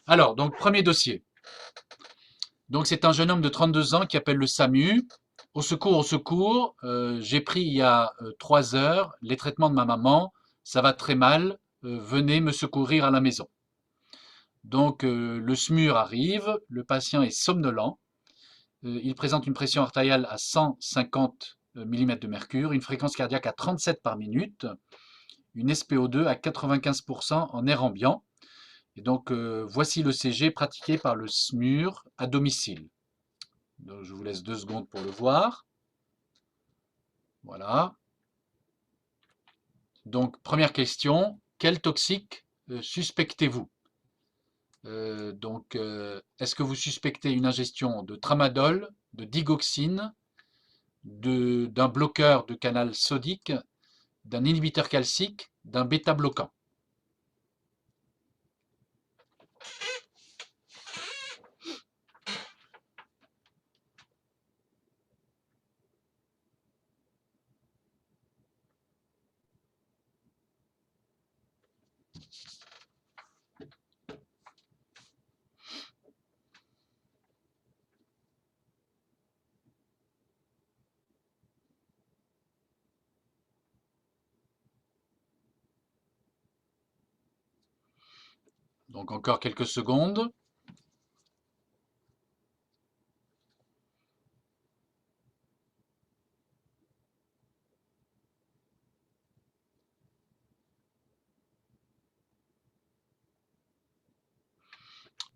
Alors, donc, premier dossier. Donc, c'est un jeune homme de 32 ans qui appelle le SAMU. Au secours, j'ai pris il y a 3 heures les traitements de ma maman. Ça va très mal. Venez me secourir à la maison. Donc, le SMUR arrive. Le patient est somnolent. Il présente une pression artérielle à 150 mm de mercure, une fréquence cardiaque à 37 par minute, une SpO2 à 95% en air ambiant. Et donc, voici le CG pratiqué par le SMUR à domicile. Donc, je vous laisse 2 secondes pour le voir. Voilà. Donc, première question, quel toxique suspectez-vous? Est-ce que vous suspectez une ingestion de tramadol, de digoxine, d'un bloqueur de canal sodique, d'un inhibiteur calcique, d'un bêta-bloquant? Donc, encore quelques secondes.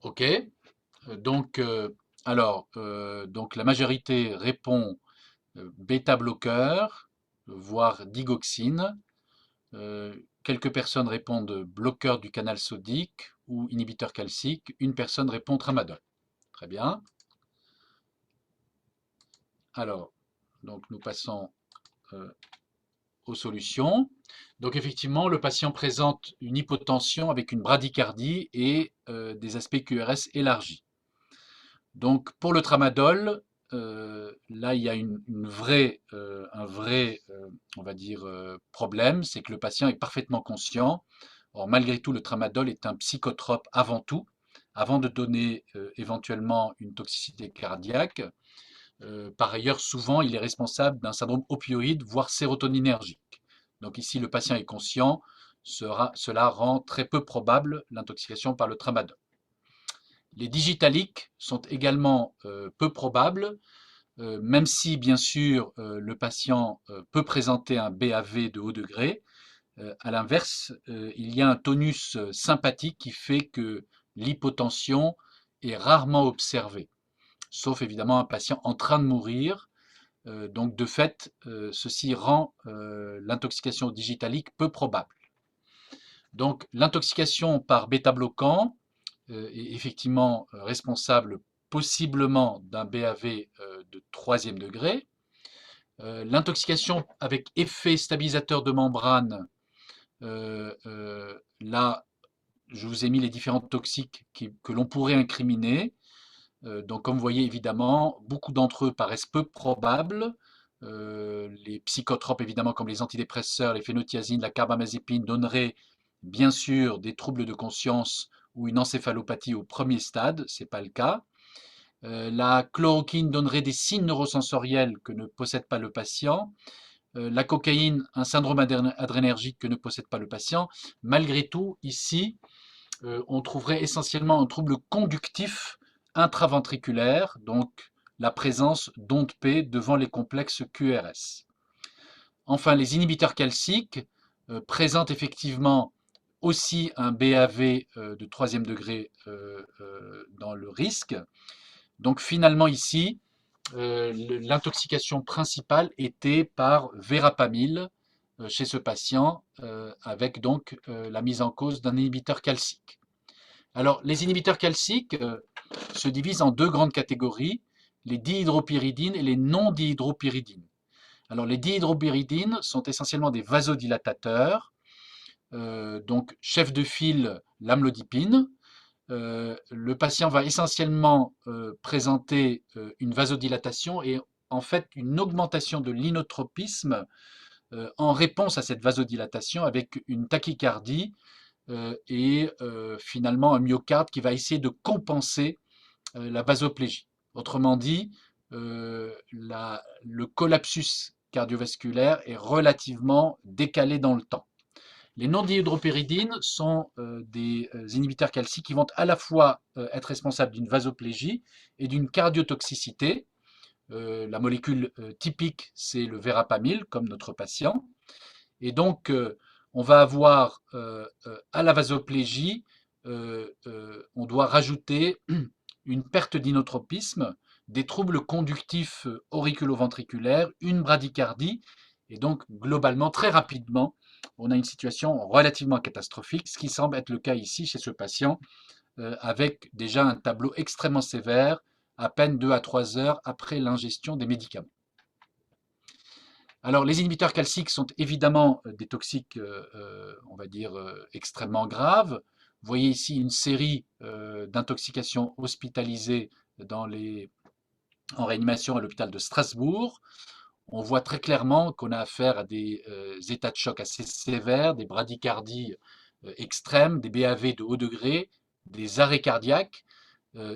OK. Donc, donc la majorité répond bêta-bloqueur, voire digoxine. Quelques personnes répondent bloqueur du canal sodique ou inhibiteur calcique. Une personne répond tramadol. Très bien. Alors, donc nous passons euh, aux solutions. Donc effectivement, le patient présente une hypotension avec une bradycardie et des aspects QRS élargis. Donc pour le tramadol, là il y a un vrai, on va dire, problème, c'est que le patient est parfaitement conscient. Or malgré tout, le tramadol est un psychotrope avant tout, avant de donner éventuellement une toxicité cardiaque. Par ailleurs, souvent, il est responsable d'un syndrome opioïde, voire sérotoninergique. Donc ici, le patient est conscient, cela rend très peu probable l'intoxication par le tramadol. Les digitaliques sont également peu probables, même si bien sûr le patient peut présenter un BAV de haut degré. À l'inverse, il y a un tonus sympathique qui fait que l'hypotension est rarement observée, sauf évidemment un patient en train de mourir. Donc de fait, ceci rend l'intoxication digitalique peu probable. Donc l'intoxication par bêta-bloquant est effectivement responsable possiblement d'un BAV de troisième degré. L'intoxication avec effet stabilisateur de membrane, là, je vous ai mis les différents toxiques que l'on pourrait incriminer. Donc, comme vous voyez, évidemment, beaucoup d'entre eux paraissent peu probables. Les psychotropes, évidemment, comme les antidépresseurs, les phénothiazines, la carbamazépine, donneraient bien sûr des troubles de conscience ou une encéphalopathie au premier stade, ce n'est pas le cas. La chloroquine donnerait des signes neurosensoriels que ne possède pas le patient. La cocaïne, un syndrome adrénergique que ne possède pas le patient. Malgré tout, ici, on trouverait essentiellement un trouble conductif intraventriculaire, donc la présence d'ondes P devant les complexes QRS. Enfin, les inhibiteurs calciques présentent effectivement aussi un BAV de troisième degré dans le risque. Donc finalement ici, l'intoxication principale était par verapamil chez ce patient, avec donc la mise en cause d'un inhibiteur calcique. Alors, les inhibiteurs calciques se divisent en 2 grandes catégories, les dihydropyridines et les non-dihydropyridines. Alors, les dihydropyridines sont essentiellement des vasodilatateurs, donc chef de file l'amlodipine. Le patient va essentiellement présenter une vasodilatation et en fait une augmentation de l'inotropisme en réponse à cette vasodilatation avec une tachycardie et finalement un myocarde qui va essayer de compenser la vasoplégie. Autrement dit, le collapsus cardiovasculaire est relativement décalé dans le temps. Les non-dihydropyridines sont des inhibiteurs calciques qui vont à la fois être responsables d'une vasoplégie et d'une cardiotoxicité. La molécule typique, c'est le verapamil, comme notre patient. Et donc, on va avoir à la vasoplégie, on doit rajouter une perte d'inotropisme, des troubles conductifs auriculo-ventriculaires, une bradycardie, et donc globalement, très rapidement, on a une situation relativement catastrophique, ce qui semble être le cas ici chez ce patient, avec déjà un tableau extrêmement sévère, à peine 2 à 3 heures après l'ingestion des médicaments. Alors, les inhibiteurs calciques sont évidemment des toxiques, on va dire, extrêmement graves. Vous voyez ici une série d'intoxications hospitalisées en réanimation à l'hôpital de Strasbourg. On voit très clairement qu'on a affaire à des états de choc assez sévères, des bradycardies extrêmes, des BAV de haut degré, des arrêts cardiaques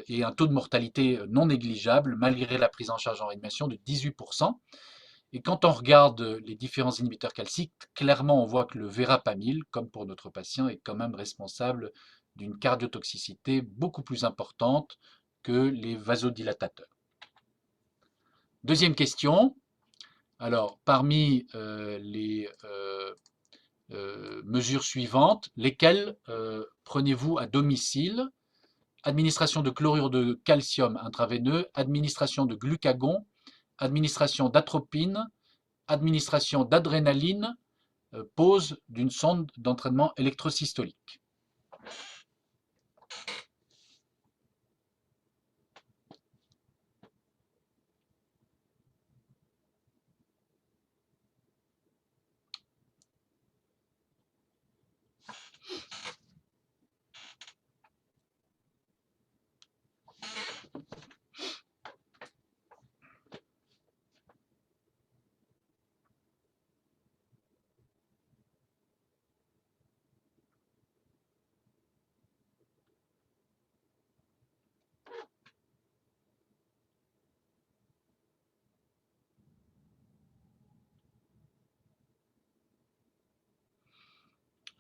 et un taux de mortalité non négligeable malgré la prise en charge en réanimation de 18%. Et quand on regarde les différents inhibiteurs calciques, clairement on voit que le verapamil, comme pour notre patient, est quand même responsable d'une cardiotoxicité beaucoup plus importante que les vasodilatateurs. Deuxième question. Alors, parmi les mesures suivantes, lesquelles prenez-vous à domicile? Administration de chlorure de calcium intraveineux, administration de glucagon, administration d'atropine, administration d'adrénaline, pose d'une sonde d'entraînement électrosystolique.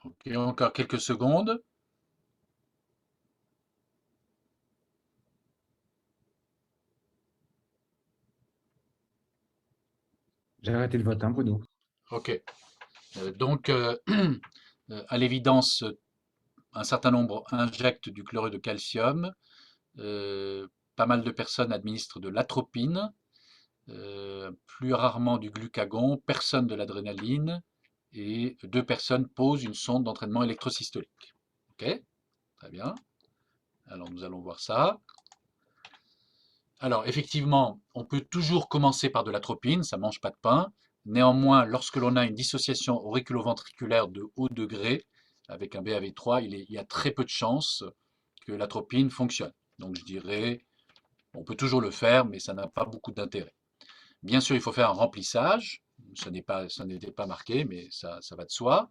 Ok, encore quelques secondes. J'ai arrêté le vote, hein, Bruno. Ok. Donc, à l'évidence, un certain nombre injectent du chlorure de calcium. Pas mal de personnes administrent de l'atropine, plus rarement du glucagon, personne de l'adrénaline, et 2 personnes posent une sonde d'entraînement électrosystolique. Ok, très bien. Alors nous allons voir ça. Alors effectivement, on peut toujours commencer par de l'atropine, ça ne mange pas de pain. Néanmoins, lorsque l'on a une dissociation auriculo-ventriculaire de haut degré, avec un BAV3, il y a très peu de chances que l'atropine fonctionne. Donc je dirais, on peut toujours le faire, mais ça n'a pas beaucoup d'intérêt. Bien sûr, il faut faire un remplissage. Ça n'était pas marqué, mais ça va de soi.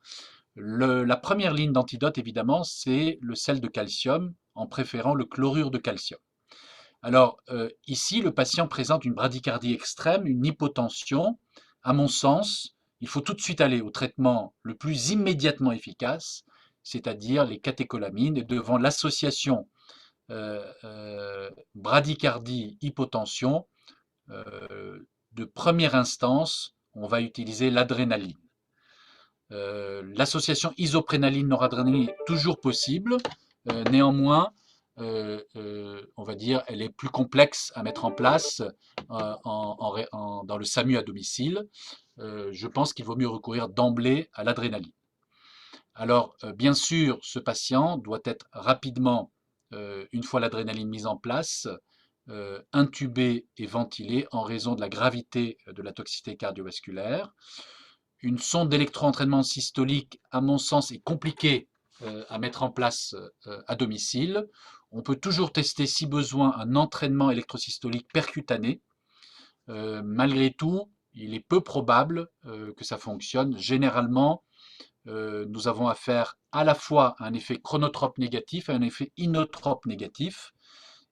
La première ligne d'antidote, évidemment, c'est le sel de calcium, en préférant le chlorure de calcium. Alors, ici, le patient présente une bradycardie extrême, une hypotension. À mon sens, il faut tout de suite aller au traitement le plus immédiatement efficace, c'est-à-dire les catécholamines, et devant l'association bradycardie-hypotension, de première instance, on va utiliser l'adrénaline. L'association isoprénaline-noradrénaline est toujours possible. Néanmoins, on va dire, elle est plus complexe à mettre en place dans le SAMU à domicile. Je pense qu'il vaut mieux recourir d'emblée à l'adrénaline. Alors, bien sûr, ce patient doit être rapidement, une fois l'adrénaline mise en place, intubé et ventilé en raison de la gravité de la toxicité cardiovasculaire. Une sonde d'électro-entraînement systolique, à mon sens, est compliquée à mettre en place à domicile. On peut toujours tester, si besoin, un entraînement électrosystolique percutané. Malgré tout, il est peu probable que ça fonctionne. Généralement, nous avons affaire à la fois un effet chronotrope négatif et un effet inotrope négatif.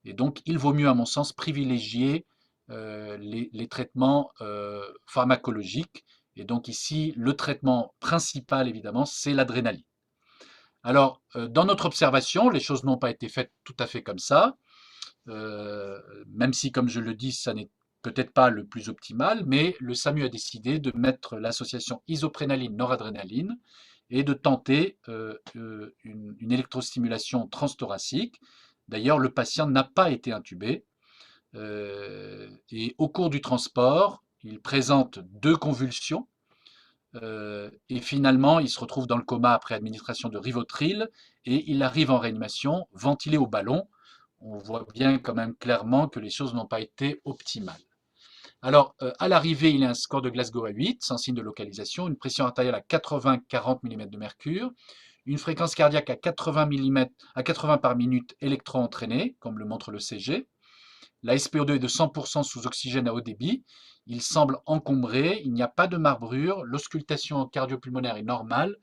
Et donc, il vaut mieux, à mon sens, privilégier les traitements pharmacologiques. Et donc ici, le traitement principal, évidemment, c'est l'adrénaline. Alors, dans notre observation, les choses n'ont pas été faites tout à fait comme ça, même si, comme je le dis, ça n'est peut-être pas le plus optimal, mais le SAMU a décidé de mettre l'association isoprénaline-noradrénaline et de tenter une électrostimulation transthoracique. D'ailleurs, le patient n'a pas été intubé. Et au cours du transport, il présente 2 convulsions. Et finalement, il se retrouve dans le coma après administration de Rivotril et il arrive en réanimation, ventilé au ballon. On voit bien quand même clairement que les choses n'ont pas été optimales. Alors, à l'arrivée, il a un score de Glasgow à 8, sans signe de localisation, une pression artérielle à 80-40 mm de mercure, une fréquence cardiaque à 80 par minute électro-entraînée, comme le montre le CG. La SpO2 est de 100% sous oxygène à haut débit. Il semble encombré, il n'y a pas de marbrure, l'auscultation cardio-pulmonaire est normale,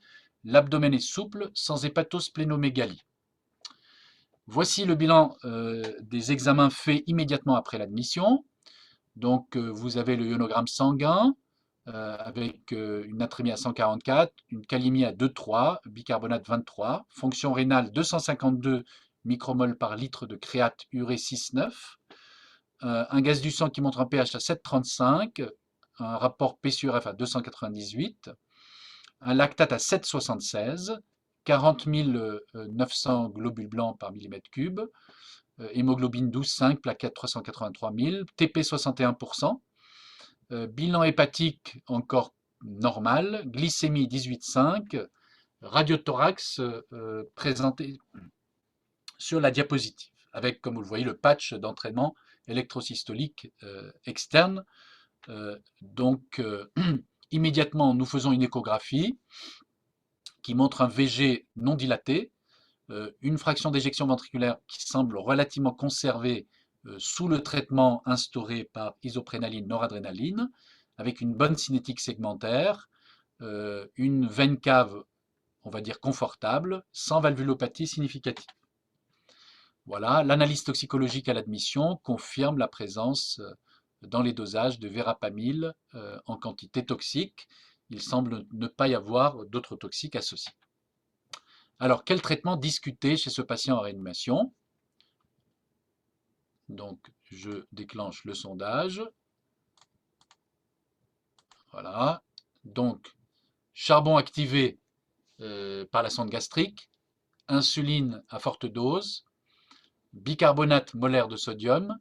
l'abdomen est souple, sans hépatosplénomégalie. Voici le bilan des examens faits immédiatement après l'admission. Donc, vous avez le ionogramme sanguin avec une natrémie à 144, une kaliémie à 2,3, bicarbonate 23, fonction rénale 252 micromoles par litre de créate urée 6,9, un gaz du sang qui montre un pH à 7,35, un rapport P/F à 298, un lactate à 7,76, 40 900 globules blancs par millimètre cube, hémoglobine 12,5, plaquettes 383 000, TP 61%, bilan hépatique encore normal, glycémie 18,5, radiothorax présenté sur la diapositive, avec, comme vous le voyez, le patch d'entraînement électrosystolique externe. Donc, immédiatement, nous faisons une échographie qui montre un VG non dilaté, une fraction d'éjection ventriculaire qui semble relativement conservée sous le traitement instauré par isoprénaline, noradrénaline, avec une bonne cinétique segmentaire, une veine cave, on va dire confortable, sans valvulopathie significative. Voilà, l'analyse toxicologique à l'admission confirme la présence dans les dosages de verapamil en quantité toxique. Il semble ne pas y avoir d'autres toxiques associés. Alors, quel traitement discuter chez ce patient en réanimation? Donc, je déclenche le sondage. Voilà. Donc, charbon activé par la sonde gastrique, insuline à forte dose, bicarbonate molaire de sodium,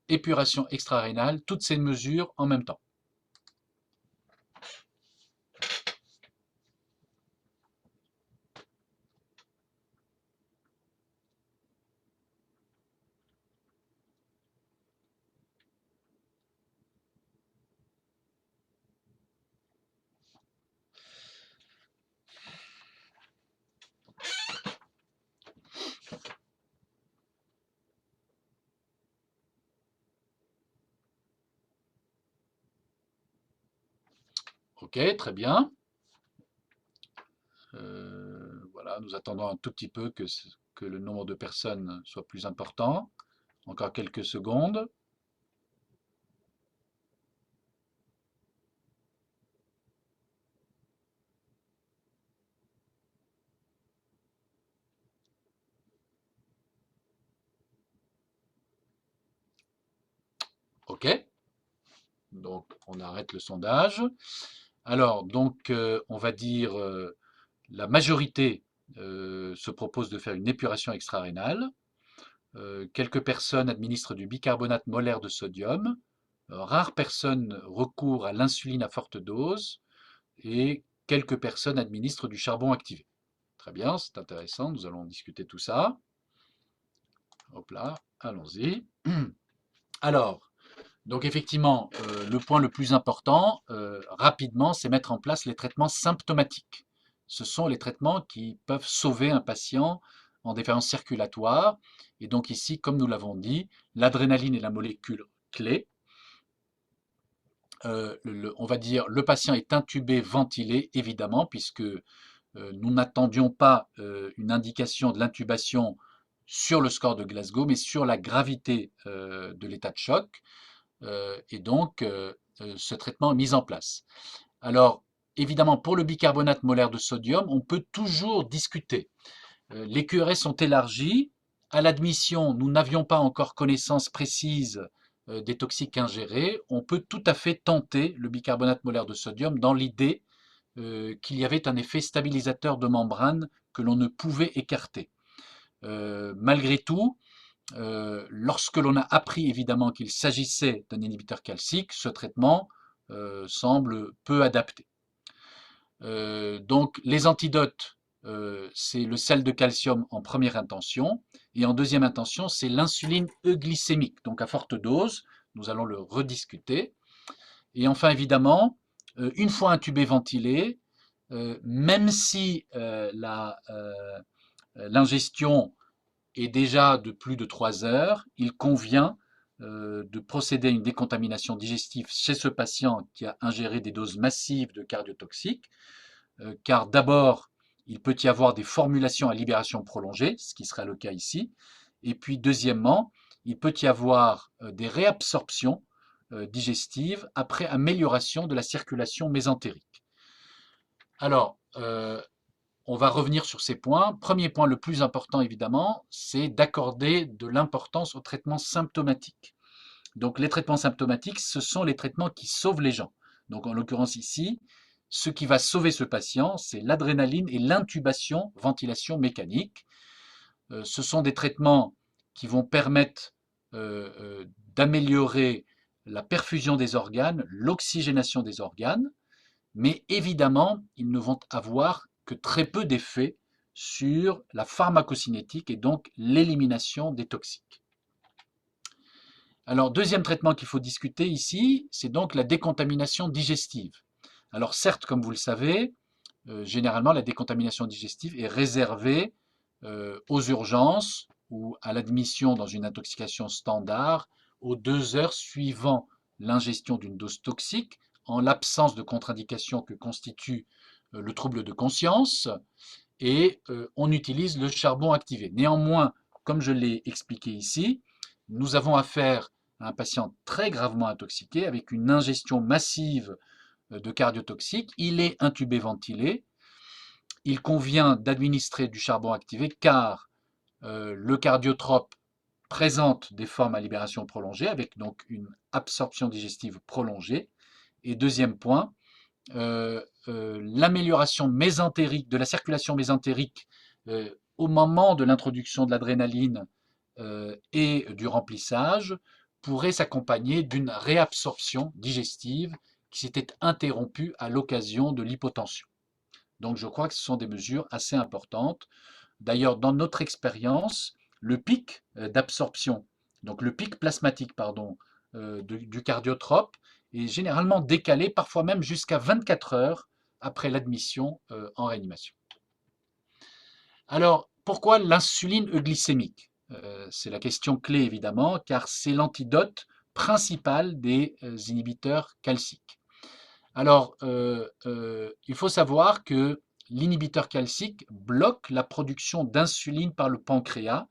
épuration extra-rénale, toutes ces mesures en même temps. Ok, très bien. Voilà, nous attendons un tout petit peu que le nombre de personnes soit plus important. Encore quelques secondes. Ok, donc on arrête le sondage. Alors, donc, on va dire la majorité se propose de faire une épuration extra-rénale. Quelques personnes administrent du bicarbonate molaire de sodium. Rares personnes recourent à l'insuline à forte dose. Et quelques personnes administrent du charbon activé. Très bien, c'est intéressant, nous allons discuter tout ça. Hop là, allons-y. Alors, donc effectivement, le point le plus important, rapidement, c'est mettre en place les traitements symptomatiques. Ce sont les traitements qui peuvent sauver un patient en défaillance circulatoire. Et donc ici, comme nous l'avons dit, l'adrénaline est la molécule clé. On va dire le patient est intubé, ventilé, évidemment, puisque nous n'attendions pas une indication de l'intubation sur le score de Glasgow, mais sur la gravité de l'état de choc. Et donc, ce traitement est mis en place. Alors, évidemment, pour le bicarbonate molaire de sodium, on peut toujours discuter. Les QRS sont élargis. À l'admission, nous n'avions pas encore connaissance précise des toxiques ingérés. On peut tout à fait tenter le bicarbonate molaire de sodium dans l'idée qu'il y avait un effet stabilisateur de membrane que l'on ne pouvait écarter. Malgré tout, lorsque l'on a appris évidemment qu'il s'agissait d'un inhibiteur calcique, ce traitement semble peu adapté. Donc les antidotes, c'est le sel de calcium en première intention, et en deuxième intention, c'est l'insuline euglycémique, donc à forte dose, nous allons le rediscuter. Et enfin, évidemment, une fois intubé, ventilé, même si l'ingestion est déjà de plus de 3 heures, il convient de procéder à une décontamination digestive chez ce patient qui a ingéré des doses massives de cardiotoxiques, car d'abord, il peut y avoir des formulations à libération prolongée, ce qui sera le cas ici, et puis deuxièmement, il peut y avoir des réabsorptions digestives après amélioration de la circulation mésentérique. Alors, on va revenir sur ces points. Premier point, le plus important évidemment, c'est d'accorder de l'importance aux traitements symptomatiques. Donc les traitements symptomatiques, ce sont les traitements qui sauvent les gens. Donc en l'occurrence ici, ce qui va sauver ce patient, c'est l'adrénaline et l'intubation, ventilation mécanique. Ce sont des traitements qui vont permettre d'améliorer la perfusion des organes, l'oxygénation des organes, mais évidemment, ils ne vont avoir que très peu d'effet sur la pharmacocinétique et donc l'élimination des toxiques. Alors, deuxième traitement qu'il faut discuter ici, c'est donc la décontamination digestive. Alors certes, comme vous le savez, généralement la décontamination digestive est réservée aux urgences ou à l'admission dans une intoxication standard aux 2 heures suivant l'ingestion d'une dose toxique, en l'absence de contre-indication que constitue le trouble de conscience, et on utilise le charbon activé. Néanmoins, comme je l'ai expliqué ici, nous avons affaire à un patient très gravement intoxiqué avec une ingestion massive de cardiotoxiques. Il est intubé ventilé. Il convient d'administrer du charbon activé car le cardiotrope présente des formes à libération prolongée avec donc une absorption digestive prolongée. Et deuxième point, l'amélioration mésentérique, de la circulation mésentérique au moment de l'introduction de l'adrénaline et du remplissage pourrait s'accompagner d'une réabsorption digestive qui s'était interrompue à l'occasion de l'hypotension. Donc je crois que ce sont des mesures assez importantes. D'ailleurs, dans notre expérience, le pic d'absorption, donc le pic plasmatique, pardon, du cardiotrope est généralement décalé, parfois même jusqu'à 24 heures après l'admission en réanimation. Alors, pourquoi l'insuline euglycémique? C'est la question clé évidemment, car c'est l'antidote principal des inhibiteurs calciques. Alors, il faut savoir que l'inhibiteur calcique bloque la production d'insuline par le pancréas,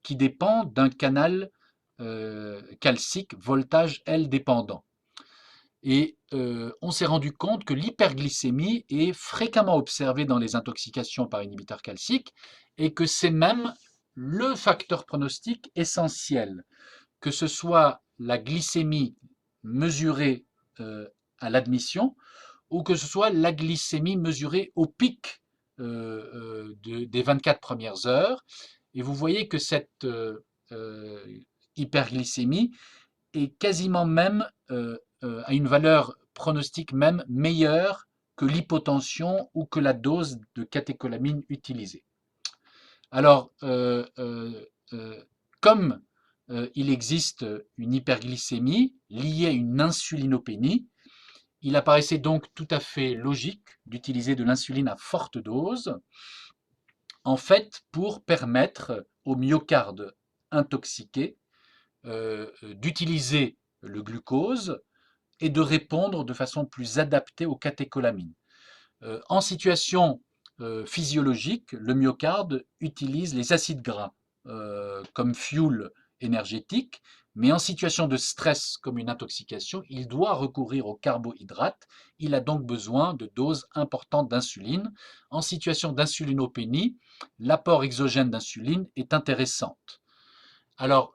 qui dépend d'un canal calcique voltage L dépendant. Et on s'est rendu compte que l'hyperglycémie est fréquemment observée dans les intoxications par inhibiteurs calciques et que c'est même le facteur pronostic essentiel, que ce soit la glycémie mesurée à l'admission ou que ce soit la glycémie mesurée au pic des 24 premières heures. Et vous voyez que cette hyperglycémie est quasiment même à une valeur pronostique même meilleure que l'hypotension ou que la dose de catécholamine utilisée. Alors, comme il existe une hyperglycémie liée à une insulinopénie, il apparaissait donc tout à fait logique d'utiliser de l'insuline à forte dose, en fait, pour permettre au myocarde intoxiqué d'utiliser le glucose et de répondre de façon plus adaptée aux catécholamines. En situation physiologique, le myocarde utilise les acides gras comme fuel énergétique, mais en situation de stress comme une intoxication, il doit recourir aux carbohydrates. Il a donc besoin de doses importantes d'insuline. En situation d'insulinopénie, l'apport exogène d'insuline est intéressant. Alors,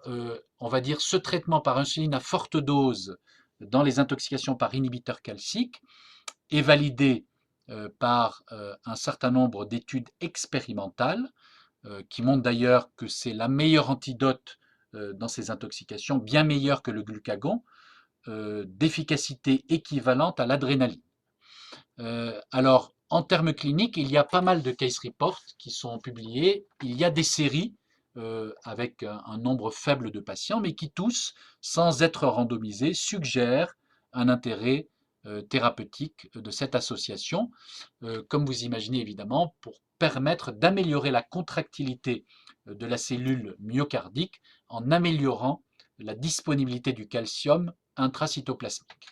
on va dire ce traitement par insuline à forte dose dans les intoxications par inhibiteurs calciques est validé par un certain nombre d'études expérimentales qui montrent d'ailleurs que c'est la meilleure antidote dans ces intoxications, bien meilleure que le glucagon, d'efficacité équivalente à l'adrénaline. Alors, en termes cliniques, il y a pas mal de case reports qui sont publiés. Il y a des séries avec un nombre faible de patients, mais qui tous, sans être randomisés, suggèrent un intérêt thérapeutique de cette association, comme vous imaginez évidemment, pour permettre d'améliorer la contractilité de la cellule myocardique en améliorant la disponibilité du calcium intracytoplasmique.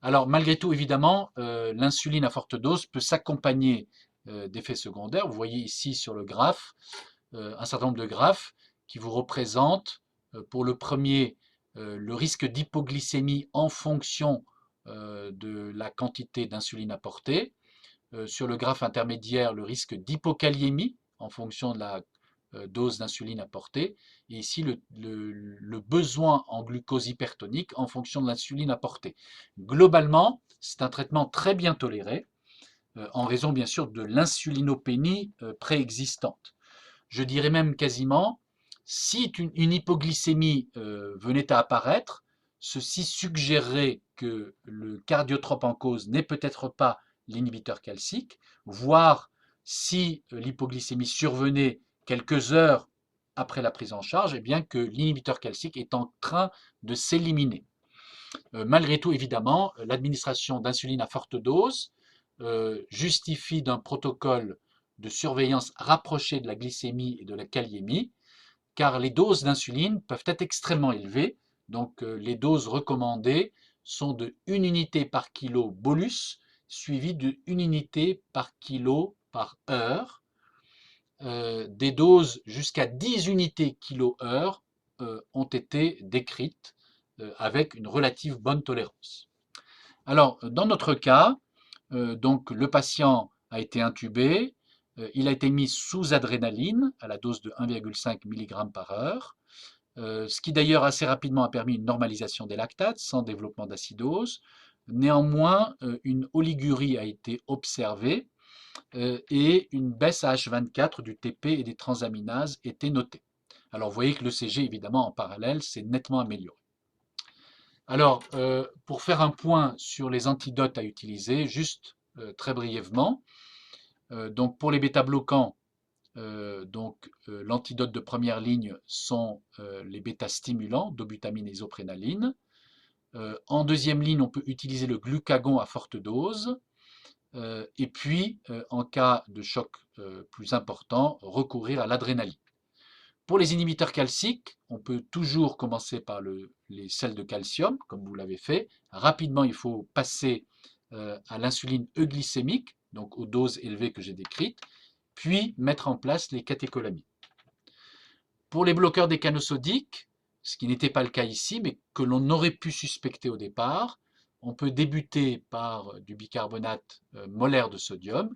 Alors, malgré tout, évidemment, l'insuline à forte dose peut s'accompagner d'effets secondaires. Vous voyez ici sur le graphe un certain nombre de graphes qui vous représentent, pour le premier, le risque d'hypoglycémie en fonction de la quantité d'insuline apportée. Sur le graphe intermédiaire, le risque d'hypokaliémie en fonction de la dose d'insuline apportée. Et ici, le besoin en glucose hypertonique en fonction de l'insuline apportée. Globalement, c'est un traitement très bien toléré, en raison bien sûr de l'insulinopénie préexistante. Je dirais même quasiment, si une hypoglycémie venait à apparaître, ceci suggérerait que le cardiotrope en cause n'est peut-être pas l'inhibiteur calcique, voire si l'hypoglycémie survenait quelques heures après la prise en charge, eh bien que l'inhibiteur calcique est en train de s'éliminer. Malgré tout, évidemment, l'administration d'insuline à forte dose justifie d'un protocole de surveillance rapprochée de la glycémie et de la kaliémie, car les doses d'insuline peuvent être extrêmement élevées. Donc les doses recommandées sont de 1 unité par kilo bolus, suivi de 1 unité par kilo par heure. Des doses jusqu'à 10 unités kilo-heure ont été décrites avec une relative bonne tolérance. Alors, dans notre cas, donc le patient a été intubé, il a été mis sous adrénaline à la dose de 1,5 mg par heure, ce qui d'ailleurs assez rapidement a permis une normalisation des lactates sans développement d'acidose. Néanmoins, une oligurie a été observée et une baisse à H24 du TP et des transaminases était notée. Alors vous voyez que l'ECG, évidemment, en parallèle, s'est nettement amélioré. Alors, pour faire un point sur les antidotes à utiliser, juste très brièvement, donc pour les bêta-bloquants, l'antidote de première ligne sont les bêta-stimulants, dobutamine et isoprénaline. En deuxième ligne, on peut utiliser le glucagon à forte dose. Et puis, en cas de choc plus important, recourir à l'adrénaline. Pour les inhibiteurs calciques, on peut toujours commencer par les sels de calcium, comme vous l'avez fait. Rapidement, il faut passer à l'insuline euglycémique, donc aux doses élevées que j'ai décrites, puis mettre en place les catécholamines. Pour les bloqueurs des canaux sodiques, ce qui n'était pas le cas ici, mais que l'on aurait pu suspecter au départ, on peut débuter par du bicarbonate molaire de sodium,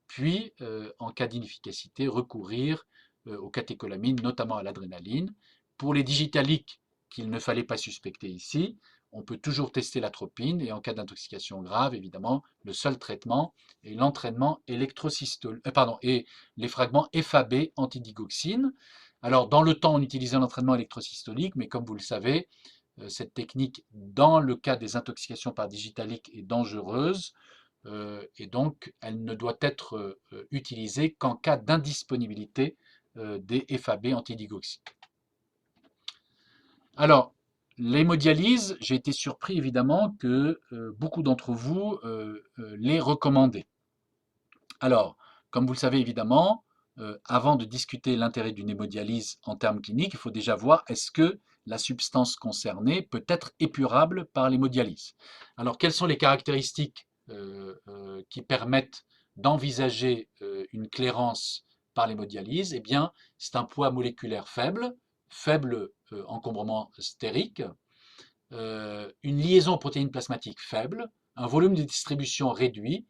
puis, en cas d'inefficacité, recourir aux catécholamines, notamment à l'adrénaline. Pour les digitaliques qu'il ne fallait pas suspecter ici, on peut toujours tester l'atropine et en cas d'intoxication grave, évidemment, le seul traitement est l'entraînement et les fragments FAB antidigoxine. Alors, dans le temps, on utilisait l'entraînement électrosystolique, mais comme vous le savez, cette technique, dans le cas des intoxications par digitalique, est dangereuse et donc elle ne doit être utilisée qu'en cas d'indisponibilité des FAB antidigoxine. Alors, l'hémodialyse, j'ai été surpris évidemment que beaucoup d'entre vous les recommandaient. Alors, comme vous le savez évidemment, avant de discuter l'intérêt d'une hémodialyse en termes cliniques, il faut déjà voir est-ce que la substance concernée peut être épurable par l'hémodialyse. Alors, quelles sont les caractéristiques qui permettent d'envisager une clairance par l'hémodialyse, eh bien, c'est un poids moléculaire faible, faible encombrement stérique, une liaison protéine plasmatique faible, un volume de distribution réduit,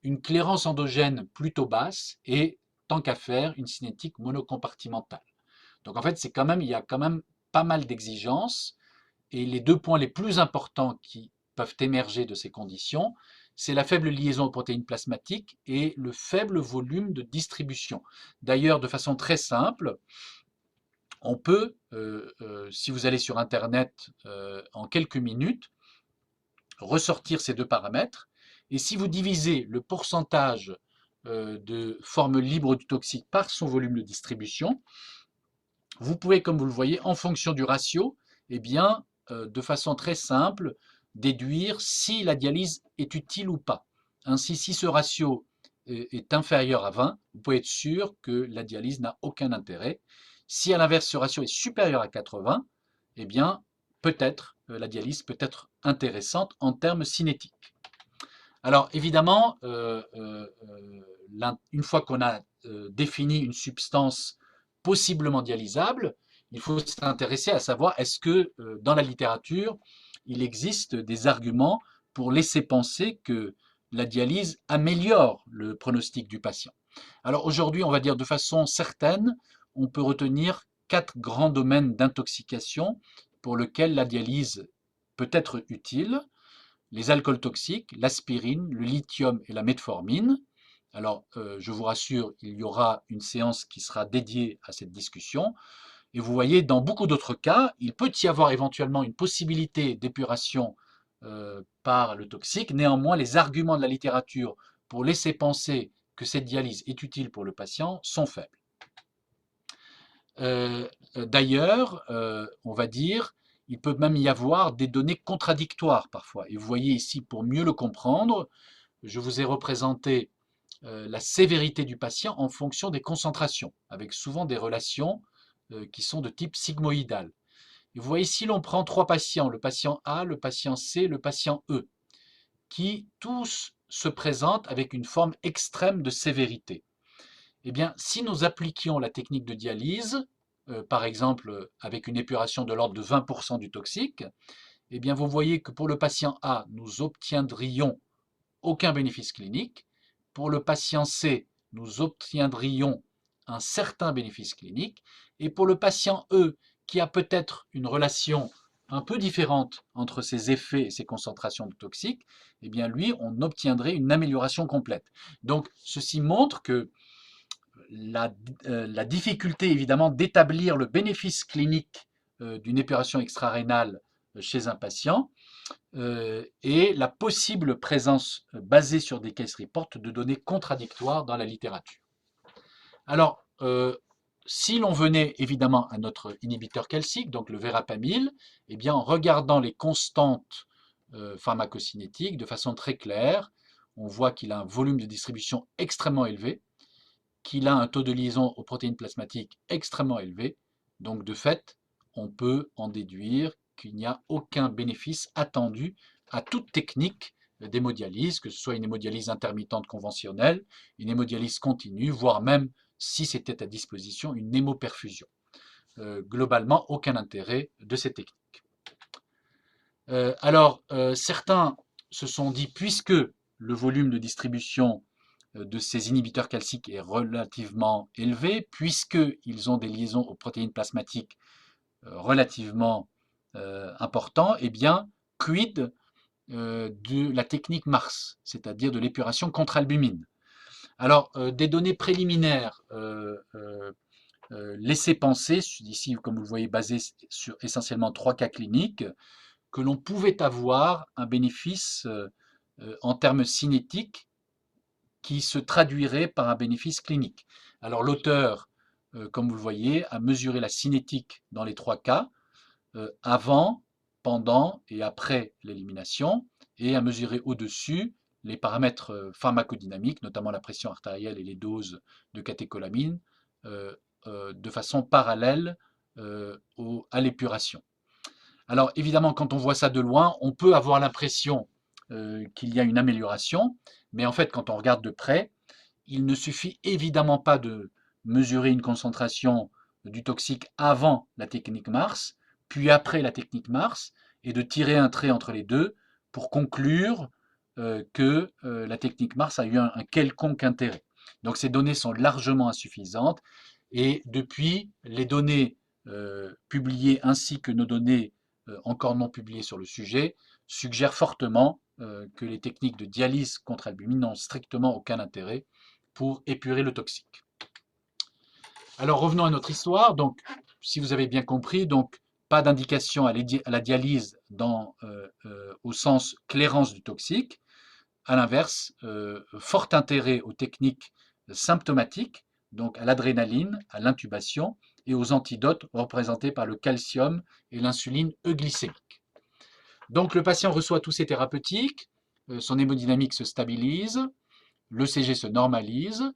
une clairance endogène plutôt basse et, tant qu'à faire, une cinétique monocompartimentale. Donc en fait, il y a quand même pas mal d'exigences et les deux points les plus importants qui peuvent émerger de ces conditions, c'est la faible liaison aux protéines plasmatiques et le faible volume de distribution. D'ailleurs, de façon très simple, on peut, si vous allez sur Internet en quelques minutes, ressortir ces deux paramètres. Et si vous divisez le pourcentage de forme libre du toxique par son volume de distribution, vous pouvez, comme vous le voyez, en fonction du ratio, eh bien, de façon très simple, déduire si la dialyse est utile ou pas. Ainsi, si ce ratio est inférieur à 20, vous pouvez être sûr que la dialyse n'a aucun intérêt. Si à l'inverse, ce ratio est supérieur à 80, eh bien, peut-être la dialyse peut être intéressante en termes cinétiques. Alors évidemment, une fois qu'on a défini une substance possiblement dialysable, il faut s'intéresser à savoir est-ce que dans la littérature, il existe des arguments pour laisser penser que la dialyse améliore le pronostic du patient. Alors aujourd'hui, on va dire de façon certaine, on peut retenir 4 grands domaines d'intoxication pour lesquels la dialyse peut être utile: les alcools toxiques, l'aspirine, le lithium et la metformine. Alors, je vous rassure, il y aura une séance qui sera dédiée à cette discussion. Et vous voyez, dans beaucoup d'autres cas, il peut y avoir éventuellement une possibilité d'épuration par le toxique. Néanmoins, les arguments de la littérature pour laisser penser que cette dialyse est utile pour le patient sont faibles. D'ailleurs, on va dire, il peut même y avoir des données contradictoires parfois. Et vous voyez ici, pour mieux le comprendre, je vous ai représenté la sévérité du patient en fonction des concentrations, avec souvent des relations qui sont de type sigmoïdal. Et vous voyez, si l'on prend 3 patients, le patient A, le patient C, le patient E, qui tous se présentent avec une forme extrême de sévérité, eh bien, si nous appliquions la technique de dialyse, par exemple avec une épuration de l'ordre de 20% du toxique, eh bien, vous voyez que pour le patient A, nous obtiendrions aucun bénéfice clinique. Pour le patient C, nous obtiendrions un certain bénéfice clinique. Et pour le patient E, qui a peut-être une relation un peu différente entre ses effets et ses concentrations de toxiques, eh bien lui, on obtiendrait une amélioration complète. Donc, ceci montre que la difficulté évidemment d'établir le bénéfice clinique d'une épuration extra-rénale chez un patient et la possible présence basée sur des case reports de données contradictoires dans la littérature. Alors, si l'on venait évidemment à notre inhibiteur calcique, donc le verapamil, eh bien en regardant les constantes pharmacocinétiques de façon très claire, on voit qu'il a un volume de distribution extrêmement élevé, qu'il a un taux de liaison aux protéines plasmatiques extrêmement élevé. Donc de fait, on peut en déduire qu'il n'y a aucun bénéfice attendu à toute technique d'hémodialyse, que ce soit une hémodialyse intermittente conventionnelle, une hémodialyse continue, voire même, si c'était à disposition, une hémoperfusion. Globalement, aucun intérêt de ces techniques. Alors, certains se sont dit, puisque le volume de distribution de ces inhibiteurs calciques est relativement élevé, puisqu'ils ont des liaisons aux protéines plasmatiques relativement importants, eh bien, quid de la technique Mars, c'est-à-dire de l'épuration contre albumine. Alors, des données préliminaires laissaient penser, ici comme vous le voyez basé sur essentiellement 3 cas cliniques, que l'on pouvait avoir un bénéfice en termes cinétiques qui se traduirait par un bénéfice clinique. Alors l'auteur, comme vous le voyez, a mesuré la cinétique dans les 3 cas, avant, pendant et après l'élimination, et a mesuré au-dessus les paramètres pharmacodynamiques, notamment la pression artérielle et les doses de catécholamine, de façon parallèle à l'épuration. Alors évidemment, quand on voit ça de loin, on peut avoir l'impression qu'il y a une amélioration, mais en fait, quand on regarde de près, il ne suffit évidemment pas de mesurer une concentration du toxique avant la technique Mars, puis après la technique Mars, et de tirer un trait entre les deux pour conclure que la technique Mars a eu un quelconque intérêt. Donc ces données sont largement insuffisantes et depuis, les données publiées ainsi que nos données encore non publiées sur le sujet suggèrent fortement que les techniques de dialyse contre albumine n'ont strictement aucun intérêt pour épurer le toxique. Alors revenons à notre histoire. Donc, si vous avez bien compris, donc pas d'indication à la dialyse au sens clairance du toxique. À l'inverse, fort intérêt aux techniques symptomatiques, donc à l'adrénaline, à l'intubation et aux antidotes représentés par le calcium et l'insuline euglycémique. Donc le patient reçoit tous ces thérapeutiques, son hémodynamique se stabilise, l'ECG se normalise,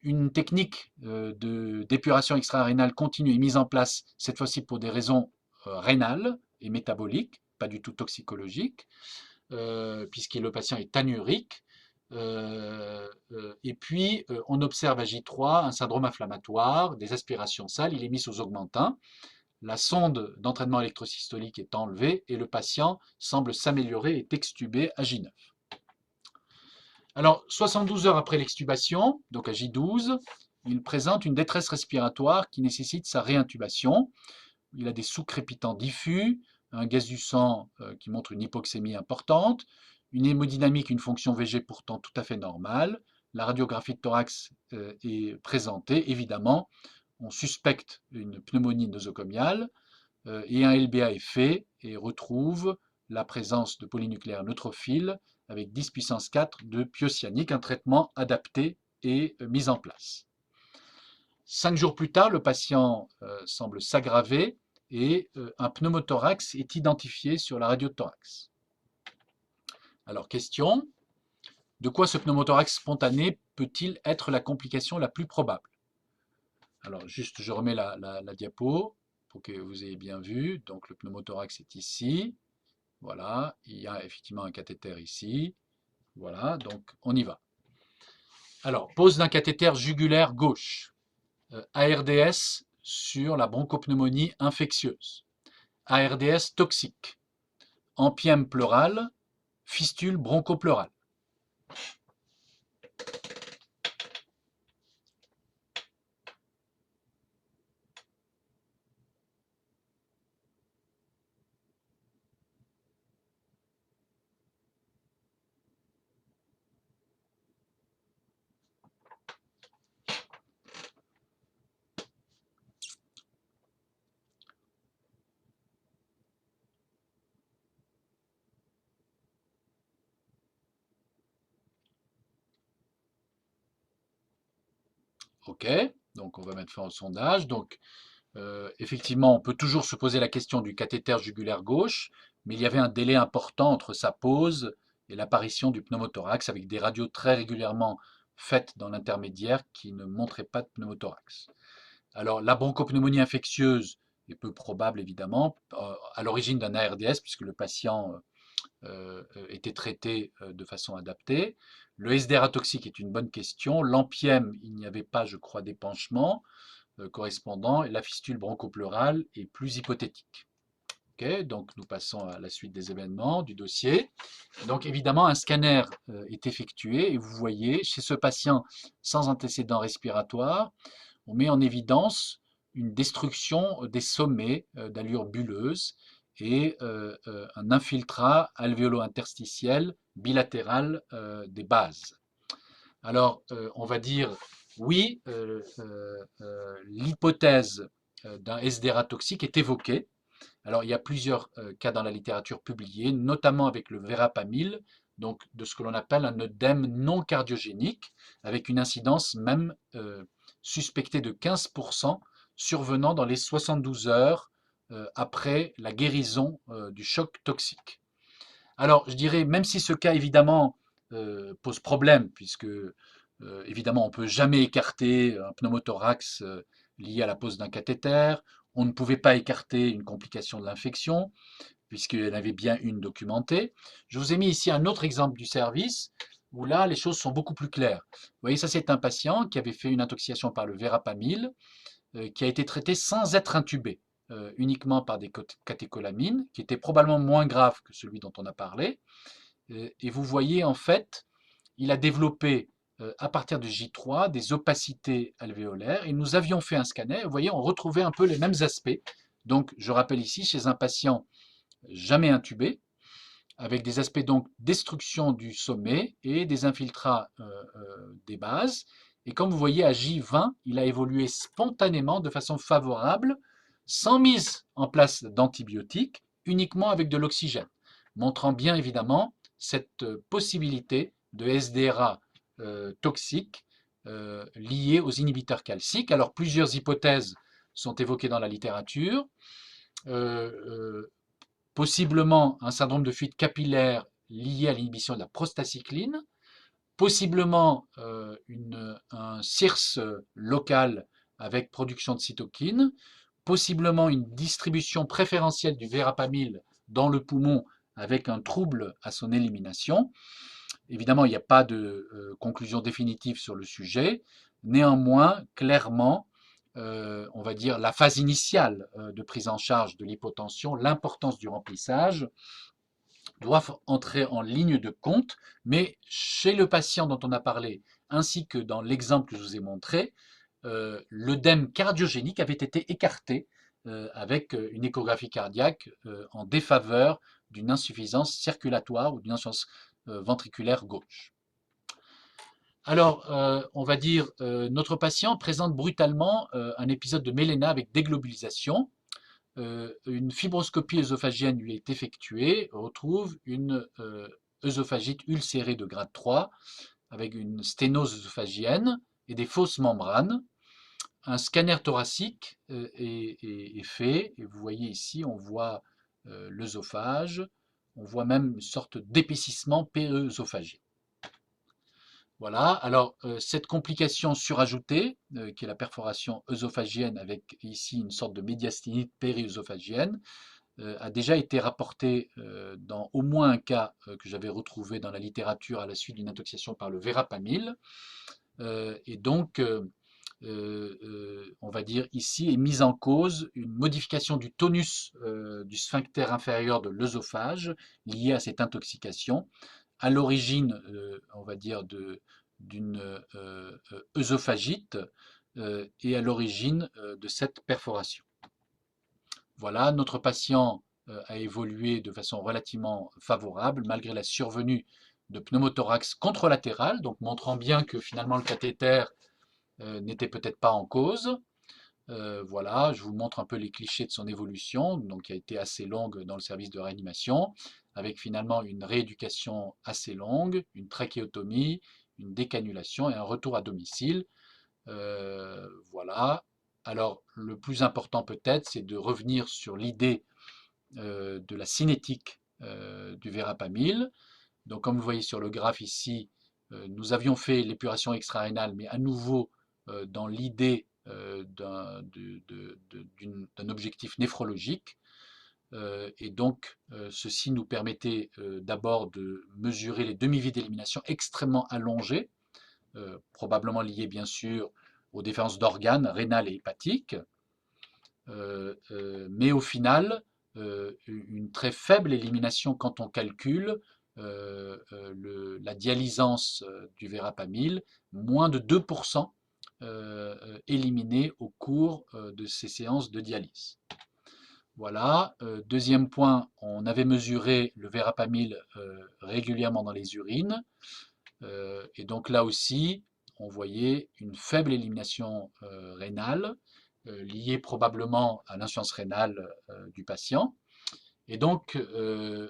une technique d'épuration extra-rénale continue est mise en place, cette fois-ci pour des raisons rénales et métaboliques, pas du tout toxicologiques, puisque le patient est anurique. Et puis, on observe à J3 un syndrome inflammatoire, des aspirations sales, il est mis sous augmentin. La sonde d'entraînement électrosystolique est enlevée et le patient semble s'améliorer et est extubé à J9. Alors, 72 heures après l'extubation, donc à J12, il présente une détresse respiratoire qui nécessite sa réintubation. Il a des sous-crépitants diffus, un gaz du sang qui montre une hypoxémie importante, une hémodynamique, une fonction VG pourtant tout à fait normale. La radiographie de thorax est présentée, évidemment. On suspecte une pneumonie nosocomiale et un LBA est fait et retrouve la présence de polynucléaires neutrophiles avec 10 puissance 4 de pyocianique, un traitement adapté et mis en place. 5 jours plus tard, le patient semble s'aggraver et un pneumothorax est identifié sur la radio de thorax. Alors, question, de quoi ce pneumothorax spontané peut-il être la complication la plus probable? Alors, juste, je remets la diapo pour que vous ayez bien vu. Donc, le pneumothorax est ici. Voilà, il y a effectivement un cathéter ici. Voilà, donc on y va. Alors, pose d'un cathéter jugulaire gauche. ARDS sur la bronchopneumonie infectieuse. ARDS toxique. Empième pleural, fistule bronchopleurale. OK, donc on va mettre fin au sondage. Donc, effectivement, on peut toujours se poser la question du cathéter jugulaire gauche, mais il y avait un délai important entre sa pose et l'apparition du pneumothorax, avec des radios très régulièrement faites dans l'intermédiaire qui ne montraient pas de pneumothorax. Alors, la bronchopneumonie infectieuse est peu probable, évidemment, à l'origine d'un ARDS, puisque le patient était traité de façon adaptée. Le SDRA toxique est une bonne question. L'ampième, il n'y avait pas, je crois, d'épanchement correspondant. Et la fistule bronchopleurale est plus hypothétique. Okay, donc nous passons à la suite des événements du dossier. Donc évidemment, un scanner est effectué et vous voyez, chez ce patient sans antécédent respiratoire, on met en évidence une destruction des sommets d'allure bulleuse et un infiltrat alvéolo-interstitiel bilatéral des bases. Alors, on va dire, oui, l'hypothèse d'un SDRA toxique est évoquée. Alors, il y a plusieurs cas dans la littérature publiée, notamment avec le verapamil, donc de ce que l'on appelle un œdème non cardiogénique, avec une incidence même suspectée de 15% survenant dans les 72 heures après la guérison du choc toxique. Alors, je dirais, même si ce cas, évidemment, pose problème, puisque, évidemment, on ne peut jamais écarter un pneumothorax lié à la pose d'un cathéter, on ne pouvait pas écarter une complication de l'infection, puisqu'il y en avait bien une documentée. Je vous ai mis ici un autre exemple du service. où là, les choses sont beaucoup plus claires. Vous voyez, ça, c'est un patient qui avait fait une intoxication par le verapamil, qui a été traité sans être intubé, uniquement par des catécholamines, qui étaient probablement moins graves que celui dont on a parlé. Et vous voyez, en fait, il a développé, à partir de J3, des opacités alvéolaires. Et nous avions fait un scanner. Vous voyez, on retrouvait un peu les mêmes aspects. Donc, je rappelle ici, chez un patient jamais intubé, avec des aspects donc destruction du sommet et des infiltrats des bases. Et comme vous voyez, à J20, il a évolué spontanément de façon favorable, sans mise en place d'antibiotiques, uniquement avec de l'oxygène, montrant bien évidemment cette possibilité de SDRA toxique liée aux inhibiteurs calciques. Alors plusieurs hypothèses sont évoquées dans la littérature. Euh, euh, Possiblement un syndrome de fuite capillaire lié à l'inhibition de la prostacycline, possiblement un CIRS local avec production de cytokines, possiblement une distribution préférentielle du verapamil dans le poumon avec un trouble à son élimination. Évidemment, il n'y a pas de conclusion définitive sur le sujet. Néanmoins, clairement, on va dire la phase initiale de prise en charge de l'hypotension, l'importance du remplissage, doivent entrer en ligne de compte, mais chez le patient dont on a parlé, ainsi que dans l'exemple que je vous ai montré, l'œdème cardiogénique avait été écarté avec une échographie cardiaque en défaveur d'une insuffisance circulatoire ou d'une insuffisance ventriculaire gauche. Alors, on va dire, notre patient présente brutalement un épisode de méléna avec déglobulisation. Une fibroscopie œsophagienne lui est effectuée, on retrouve une œsophagite ulcérée de grade 3 avec une sténose œsophagienne et des fausses membranes. Un scanner thoracique est fait et vous voyez ici, on voit l'œsophage, on voit même une sorte d'épaississement périœsophagien. Voilà, alors cette complication surajoutée, qui est la perforation œsophagienne avec ici une sorte de médiastinite périœsophagienne, a déjà été rapportée dans au moins un cas que j'avais retrouvé dans la littérature à la suite d'une intoxication par le verapamil. Et donc, on va dire ici est mise en cause une modification du tonus du sphincter inférieur de l'œsophage liée à cette intoxication, à l'origine, on va dire, d'une œsophagite et à l'origine de cette perforation. Voilà, notre patient a évolué de façon relativement favorable malgré la survenue de pneumothorax contralatéral, donc montrant bien que finalement le cathéter n'était peut-être pas en cause. Voilà, je vous montre un peu les clichés de son évolution, donc qui a été assez longue dans le service de réanimation, avec finalement une rééducation assez longue, une trachéotomie, une décannulation et un retour à domicile. Voilà. Alors, le plus important peut-être, c'est de revenir sur l'idée de la cinétique du verapamil. Donc, comme vous voyez sur le graphe ici, nous avions fait l'épuration extra-rénale, mais à nouveau dans l'idée d'un objectif néphrologique. Et donc, ceci nous permettait d'abord de mesurer les demi-vies d'élimination extrêmement allongées, probablement liées bien sûr aux différences d'organes rénales et hépatiques, mais au final, une très faible élimination quand on calcule la dialysance du verapamil, moins de 2% éliminés au cours de ces séances de dialyse. Voilà. Deuxième point, on avait mesuré le verapamil régulièrement dans les urines. Et donc là aussi, on voyait une faible élimination rénale, liée probablement à l'insuffisance rénale du patient. Et donc,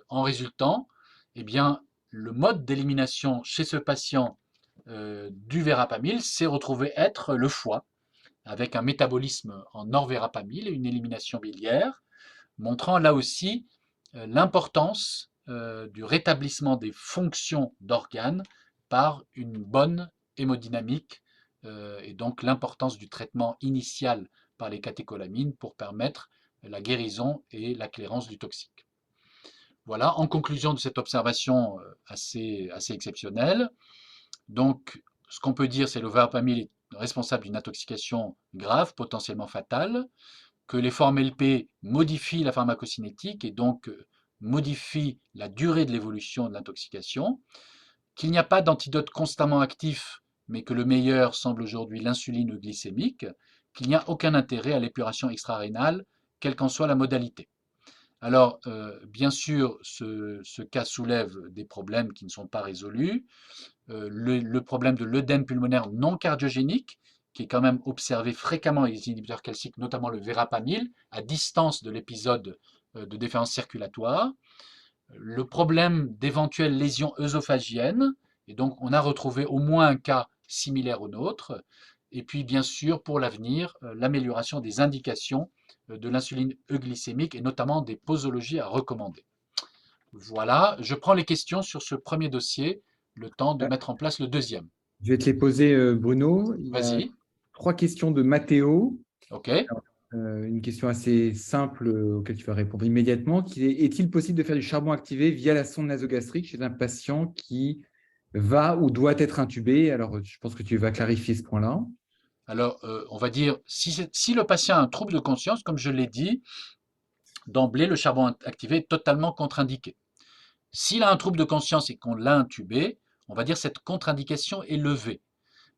en résultant, eh bien, le mode d'élimination chez ce patient du verapamil s'est retrouvé être le foie, avec un métabolisme en norverapamil et une élimination biliaire, montrant là aussi l'importance du rétablissement des fonctions d'organes par une bonne hémodynamique et donc l'importance du traitement initial par les catécholamines pour permettre la guérison et la clairance du toxique. Voilà, en conclusion de cette observation assez exceptionnelle, donc ce qu'on peut dire, c'est que le verapamil est responsable d'une intoxication grave, potentiellement fatale, que les formes LP modifient la pharmacocinétique et donc modifient la durée de l'évolution de l'intoxication, qu'il n'y a pas d'antidote constamment actif, mais que le meilleur semble aujourd'hui l'insuline glycémique, qu'il n'y a aucun intérêt à l'épuration extra-rénale, quelle qu'en soit la modalité. Alors, bien sûr, ce cas soulève des problèmes qui ne sont pas résolus. Le problème de l'œdème pulmonaire non cardiogénique, qui est quand même observé fréquemment avec les inhibiteurs calciques, notamment le verapamil, à distance de l'épisode de déférence circulatoire. Le problème d'éventuelles lésions œsophagiennes, et donc on a retrouvé au moins un cas similaire au nôtre. Et puis, bien sûr, pour l'avenir, l'amélioration des indications de l'insuline euglycémique et notamment des posologies à recommander. Voilà, je prends les questions sur ce premier dossier, le temps de Euh, mettre en place le deuxième. Je vais te les poser, Bruno. Il y a Vas-y, 3 questions de Mathéo. ok. Une question assez simple auquel tu vas répondre immédiatement, qui est: est-il possible de faire du charbon activé via la sonde nasogastrique chez un patient qui va ou doit être intubé? Alors, je pense que tu vas clarifier ce point-là. Alors, on va dire, si le patient a un trouble de conscience, comme je l'ai dit, d'emblée, le charbon activé est totalement contre-indiqué. S'il a un trouble de conscience et qu'on l'a intubé, on va dire cette contre-indication est levée.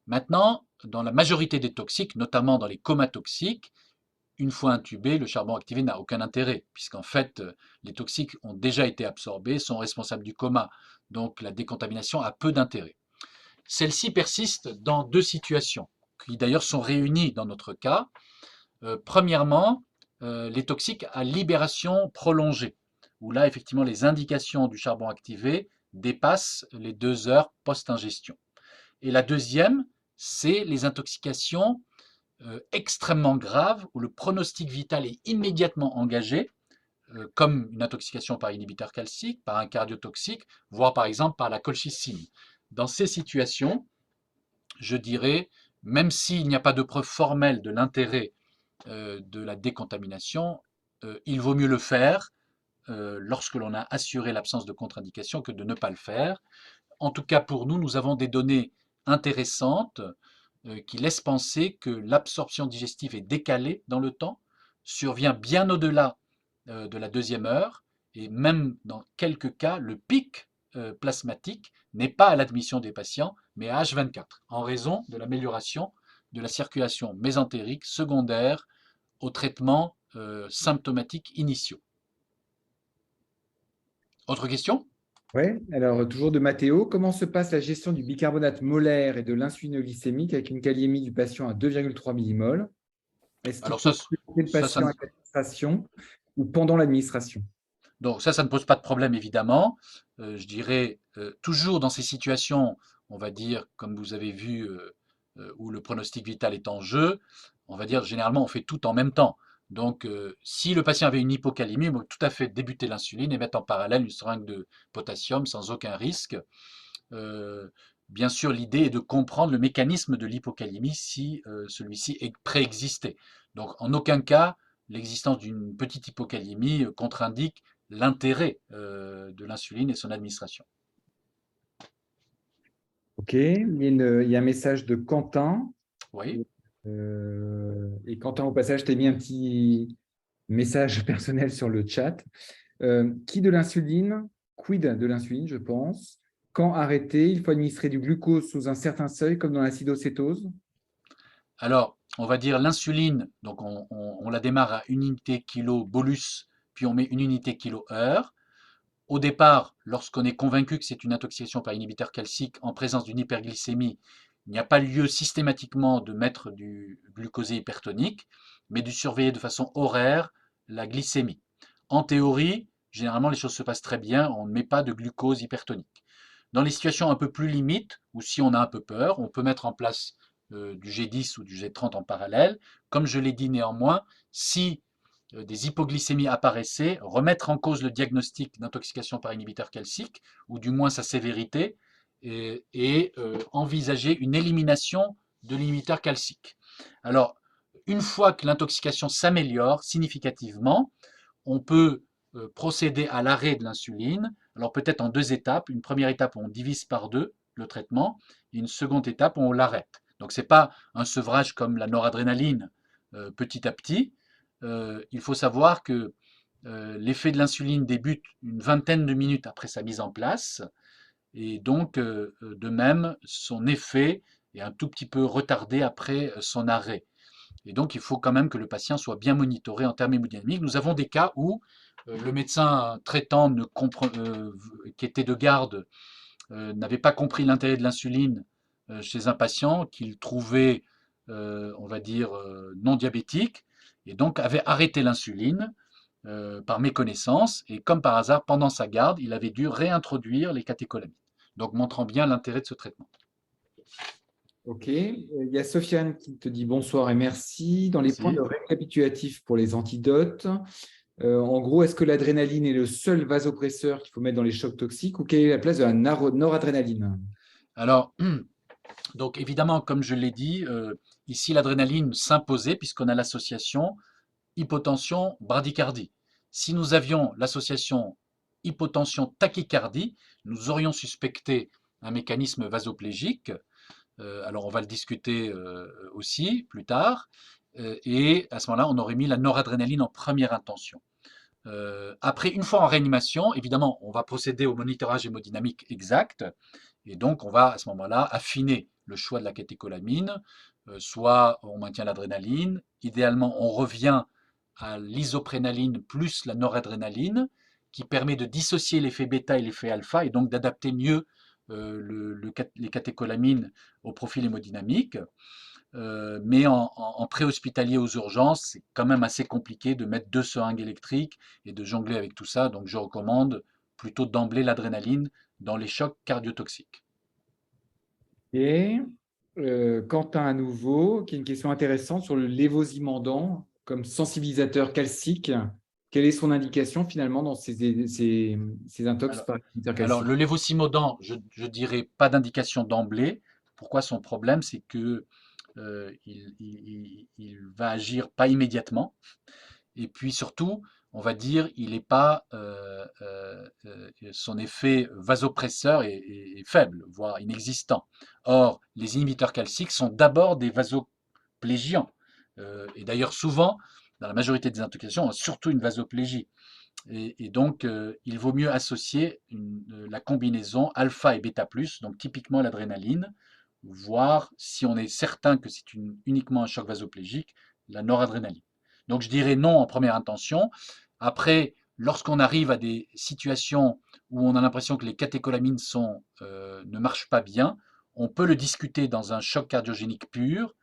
Maintenant, dans la majorité des toxiques, notamment dans les comas toxiques, une fois intubé, le charbon activé n'a aucun intérêt, puisqu'en fait, les toxiques ont déjà été absorbés, sont responsables du coma, donc la décontamination a peu d'intérêt. Celle-ci persiste dans deux situations, qui d'ailleurs sont réunies dans notre cas. Premièrement, les toxiques à libération prolongée, où là, effectivement, les indications du charbon activé dépassent les 2 heures post-ingestion. Et la deuxième, c'est les intoxications extrêmement graves, où le pronostic vital est immédiatement engagé, comme une intoxication par inhibiteur calcique, par un cardiotoxique, voire par exemple par la colchicine. Dans ces situations, je dirais, même s'il n'y a pas de preuve formelle de l'intérêt de la décontamination, il vaut mieux le faire lorsque l'on a assuré l'absence de contre-indication que de ne pas le faire. En tout cas, pour nous, nous avons des données intéressantes qui laissent penser que l'absorption digestive est décalée dans le temps, survient bien au-delà de la deuxième heure, et même dans quelques cas, le pic plasmatique n'est pas à l'admission des patients, mais à H24, en raison de l'amélioration de la circulation mésentérique secondaire aux traitements symptomatiques initiaux. Autre question? Oui, alors toujours de Mathéo. Comment se passe la gestion du bicarbonate molaire et de l'insuline glycémique avec une kaliémie du patient à 2,3 millimoles? Est-ce qu'il Alors faut traiter le ça patient ne, à l'administration ou pendant l'administration? donc ça ne pose pas de problème évidemment. Je dirais toujours dans ces situations, on va dire, comme vous avez vu, où le pronostic vital est en jeu, on va dire généralement on fait tout en même temps. Donc si le patient avait une hypocalémie, on peut tout à fait débuter l'insuline et mettre en parallèle une seringue de potassium sans aucun risque. Euh, Bien sûr, l'idée est de comprendre le mécanisme de l'hypocalémie si celui-ci est préexisté. Donc, en aucun cas, l'existence d'une petite hypocalémie contre-indique l'intérêt de l'insuline et son administration. OK. Il y a un message de Quentin. Oui. Et Quentin, au passage, je t'ai mis un petit message personnel sur le chat. Qui de l'insuline? Quid de l'insuline, je pense. Quand arrêter? Il faut administrer du glucose sous un certain seuil, comme dans l'acidocétose. Alors, on va dire l'insuline, donc on la démarre à 1 unité kilo bolus, puis on met 1 unité kilo heure. Au départ, lorsqu'on est convaincu que c'est une intoxication par inhibiteur calcique en présence d'une hyperglycémie, il n'y a pas lieu systématiquement de mettre du glucosé hypertonique, mais de surveiller de façon horaire la glycémie. En théorie, généralement les choses se passent très bien, on ne met pas de glucose hypertonique. Dans les situations un peu plus limites, ou si on a un peu peur, on peut mettre en place du G10 ou du G30 en parallèle. Comme je l'ai dit néanmoins, si des hypoglycémies apparaissaient, remettre en cause le diagnostic d'intoxication par inhibiteur calcique, ou du moins sa sévérité, et envisager une élimination de l'inhibiteur calcique. Alors, une fois que l'intoxication s'améliore significativement, on peut procéder à l'arrêt de l'insuline. Alors peut-être en deux étapes. Une première étape où on divise par deux le traitement et une seconde étape où on l'arrête. Donc ce n'est pas un sevrage comme la noradrénaline petit à petit. Il faut savoir que l'effet de l'insuline débute une vingtaine de minutes après sa mise en place et donc de même son effet est un tout petit peu retardé après son arrêt. Et donc, il faut quand même que le patient soit bien monitoré en termes hémodynamiques. Nous avons des cas où le médecin traitant qui était de garde n'avait pas compris l'intérêt de l'insuline chez un patient qu'il trouvait, on va dire, non diabétique, et donc avait arrêté l'insuline par méconnaissance, et comme par hasard, pendant sa garde, il avait dû réintroduire les catécholamines. Donc, montrant bien l'intérêt de ce traitement. Ok. Il y a Sofiane qui te dit bonsoir et merci. Dans les points de Merci. récapitulatif pour les antidotes, en gros, est-ce que l'adrénaline est le seul vasopresseur qu'il faut mettre dans les chocs toxiques ou quelle est la place de la noradrénaline? Alors, donc évidemment, comme je l'ai dit, ici l'adrénaline s'imposait puisqu'on a l'association hypotension-bradycardie. Si nous avions l'association hypotension-tachycardie, nous aurions suspecté un mécanisme vasoplégique. Alors on va le discuter aussi plus tard. Et à ce moment-là, on aurait mis la noradrénaline en première intention. Après, une fois en réanimation, évidemment, on va procéder au monitorage hémodynamique exact. Et donc, on va à ce moment-là affiner le choix de la catécholamine. Soit on maintient l'adrénaline. Idéalement, on revient à l'isoprénaline plus la noradrénaline, qui permet de dissocier l'effet bêta et l'effet alpha, et donc d'adapter mieux les catécholamines au profil hémodynamique. Mais en préhospitalier aux urgences, c'est quand même assez compliqué de mettre deux seringues électriques et de jongler avec tout ça. Donc je recommande plutôt d'emblée l'adrénaline dans les chocs cardiotoxiques. Et Quentin à nouveau, qui a une question intéressante sur le lévosimendan comme sensibilisateur calcique. Quelle est son indication finalement dans ces intox Alors, par inhibiteur alors, calcique? le lévosimodan, je dirais pas d'indication d'emblée. Pourquoi son problème, c'est que il va agir pas immédiatement. Et puis surtout, on va dire, il n'est pas, son effet vasopresseur est faible, voire inexistant. Or, les inhibiteurs calciques sont d'abord des vasoplégiants. Et d'ailleurs, souvent, dans la majorité des intoxications, on a surtout une vasoplégie. Et donc, il vaut mieux associer la combinaison alpha et bêta plus, donc typiquement l'adrénaline, voire si on est certain que c'est uniquement un choc vasoplégique, la noradrénaline. Donc je dirais non en première intention. Après, lorsqu'on arrive à des situations où on a l'impression que les catécholamines ne marchent pas bien, on peut le discuter dans un choc cardiogénique pur,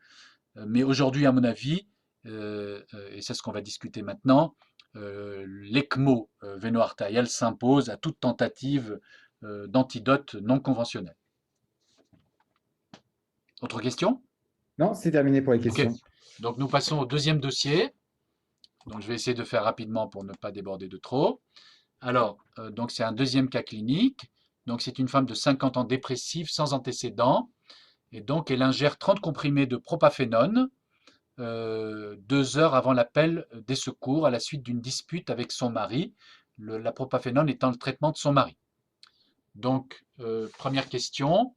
mais aujourd'hui, à mon avis, et c'est ce qu'on va discuter maintenant, l'ECMO véno-artériel s'impose à toute tentative d'antidote non conventionnel. Autre question? Non, c'est terminé pour les Ok. questions. Donc nous passons au deuxième dossier. Donc je vais essayer de faire rapidement pour ne pas déborder de trop. Alors, donc c'est un deuxième cas clinique. Donc c'est une femme de 50 ans dépressive sans antécédent. Et donc elle ingère 30 comprimés de propafénone 2 heures avant l'appel des secours à la suite d'une dispute avec son mari, la propafénone étant le traitement de son mari. Donc, première question,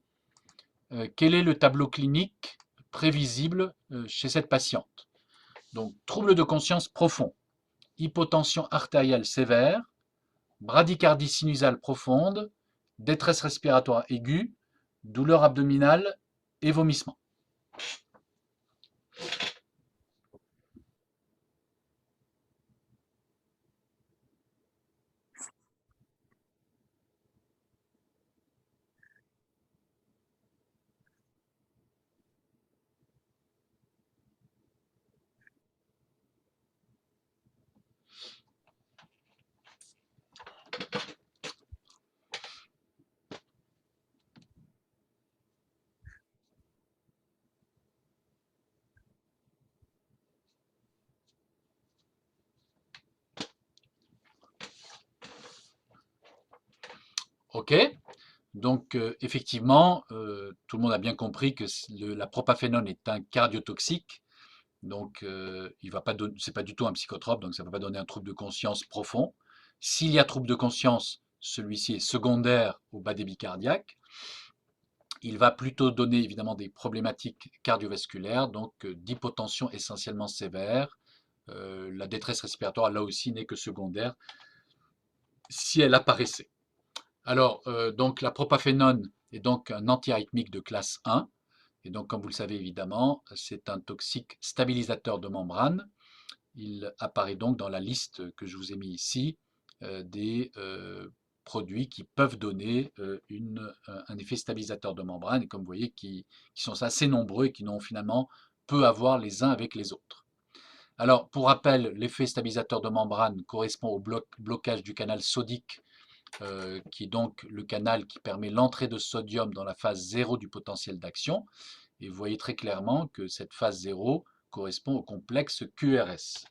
quel est le tableau clinique prévisible chez cette patiente? Donc, trouble de conscience profond, hypotension artérielle sévère, bradycardie sinusale profonde, détresse respiratoire aiguë, douleur abdominale et vomissement. OK. Donc, effectivement, tout le monde a bien compris que la propafénone est un cardiotoxique. Donc, il va pas c'est pas du tout un psychotrope, donc ça ne va pas donner un trouble de conscience profond. S'il y a trouble de conscience, celui-ci est secondaire au bas débit cardiaque. Il va plutôt donner évidemment des problématiques cardiovasculaires, donc d'hypotension essentiellement sévère. La détresse respiratoire, là aussi, n'est que secondaire si elle apparaissait. Alors, donc la propafénone est donc un antiarythmique de classe 1. Et donc, comme vous le savez évidemment, c'est un toxique stabilisateur de membrane. Il apparaît donc dans la liste que je vous ai mis ici des produits qui peuvent donner un effet stabilisateur de membrane et comme vous voyez qui sont assez nombreux et qui n'ont finalement peu à voir les uns avec les autres. Alors pour rappel, l'effet stabilisateur de membrane correspond au blocage du canal sodique qui est donc le canal qui permet l'entrée de sodium dans la phase 0 du potentiel d'action. Et vous voyez très clairement que cette phase 0 correspond au complexe QRS.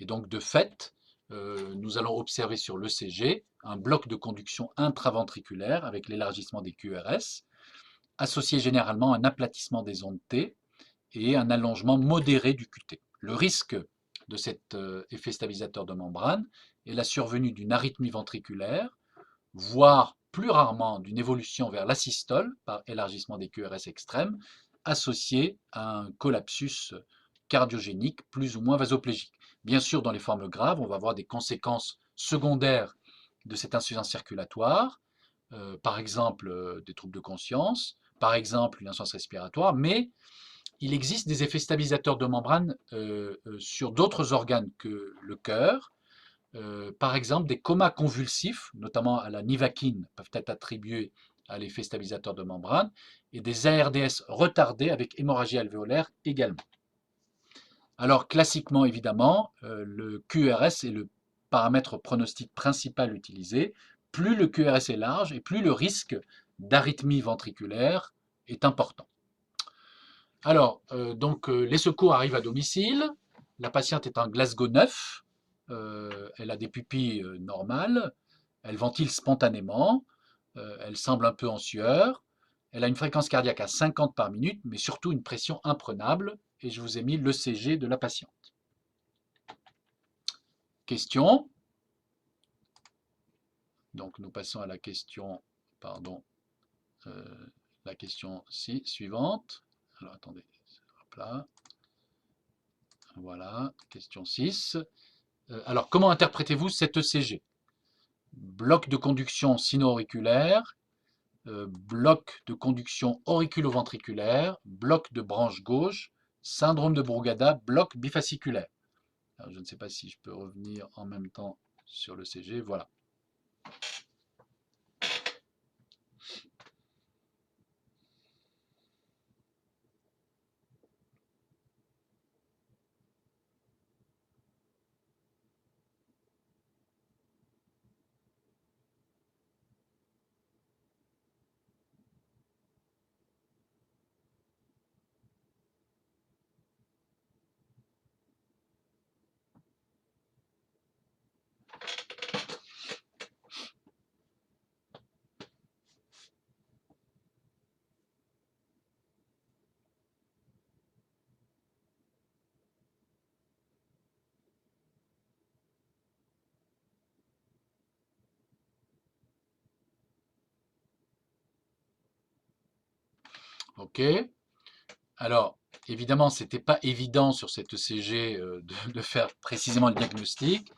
Et donc de fait, nous allons observer sur l'ECG un bloc de conduction intraventriculaire avec l'élargissement des QRS, associé généralement à un aplatissement des ondes T et un allongement modéré du QT. Le risque de cet effet stabilisateur de membrane est la survenue d'une arythmie ventriculaire, voire plus rarement d'une évolution vers l'asystole par élargissement des QRS extrêmes, associée à un collapsus cardiogénique plus ou moins vasoplégique. Bien sûr, dans les formes graves, on va avoir des conséquences secondaires de cette insuffisance circulatoire, par exemple des troubles de conscience, par exemple une insuffisance respiratoire, mais il existe des effets stabilisateurs de membrane sur d'autres organes que le cœur. Par exemple, des comas convulsifs, notamment à la nivaquine, peuvent être attribués à l'effet stabilisateur de membrane, et des ARDS retardés avec hémorragie alvéolaire également. Alors classiquement, évidemment, le QRS est le paramètre pronostic principal utilisé. Plus le QRS est large et plus le risque d'arythmie ventriculaire est important. Alors, les secours arrivent à domicile. La patiente est en Glasgow 9. Elle a des pupilles normales. Elle ventile spontanément. Elle semble un peu en sueur. Elle a une fréquence cardiaque à 50 par minute, mais surtout une pression imprenable. Et je vous ai mis l'ECG de la patiente. Question. Donc nous passons à la question, pardon, la question suivante. Alors attendez, hop là. Voilà, question 6. Alors comment interprétez-vous cet ECG? Bloc de conduction sino-auriculaire, bloc de conduction auriculo-ventriculaire, bloc de branche gauche, syndrome de Brugada, bloc bifasciculaire. Alors, je ne sais pas si je peux revenir en même temps sur le CG. Voilà. OK. Alors, évidemment, ce n'était pas évident sur cette ECG de faire précisément le diagnostic.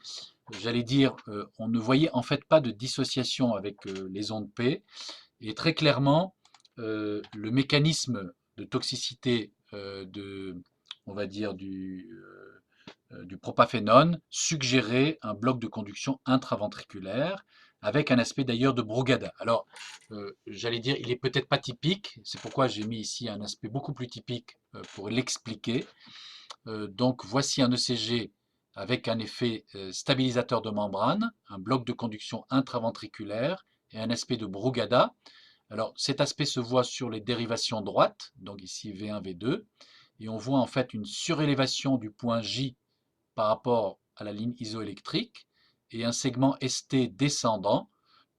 J'allais dire, on ne voyait en fait pas de dissociation avec les ondes P. Et très clairement, le mécanisme de toxicité on va dire, du propafénone suggérait un bloc de conduction intraventriculaire avec un aspect d'ailleurs de Brugada. Alors, j'allais dire, il est peut-être pas typique, c'est pourquoi j'ai mis ici un aspect beaucoup plus typique pour l'expliquer. Donc, voici un ECG avec un effet stabilisateur de membrane, un bloc de conduction intraventriculaire et un aspect de Brugada. Alors, cet aspect se voit sur les dérivations droites, donc ici V1, V2, et on voit en fait une surélévation du point J par rapport à la ligne isoélectrique et un segment ST descendant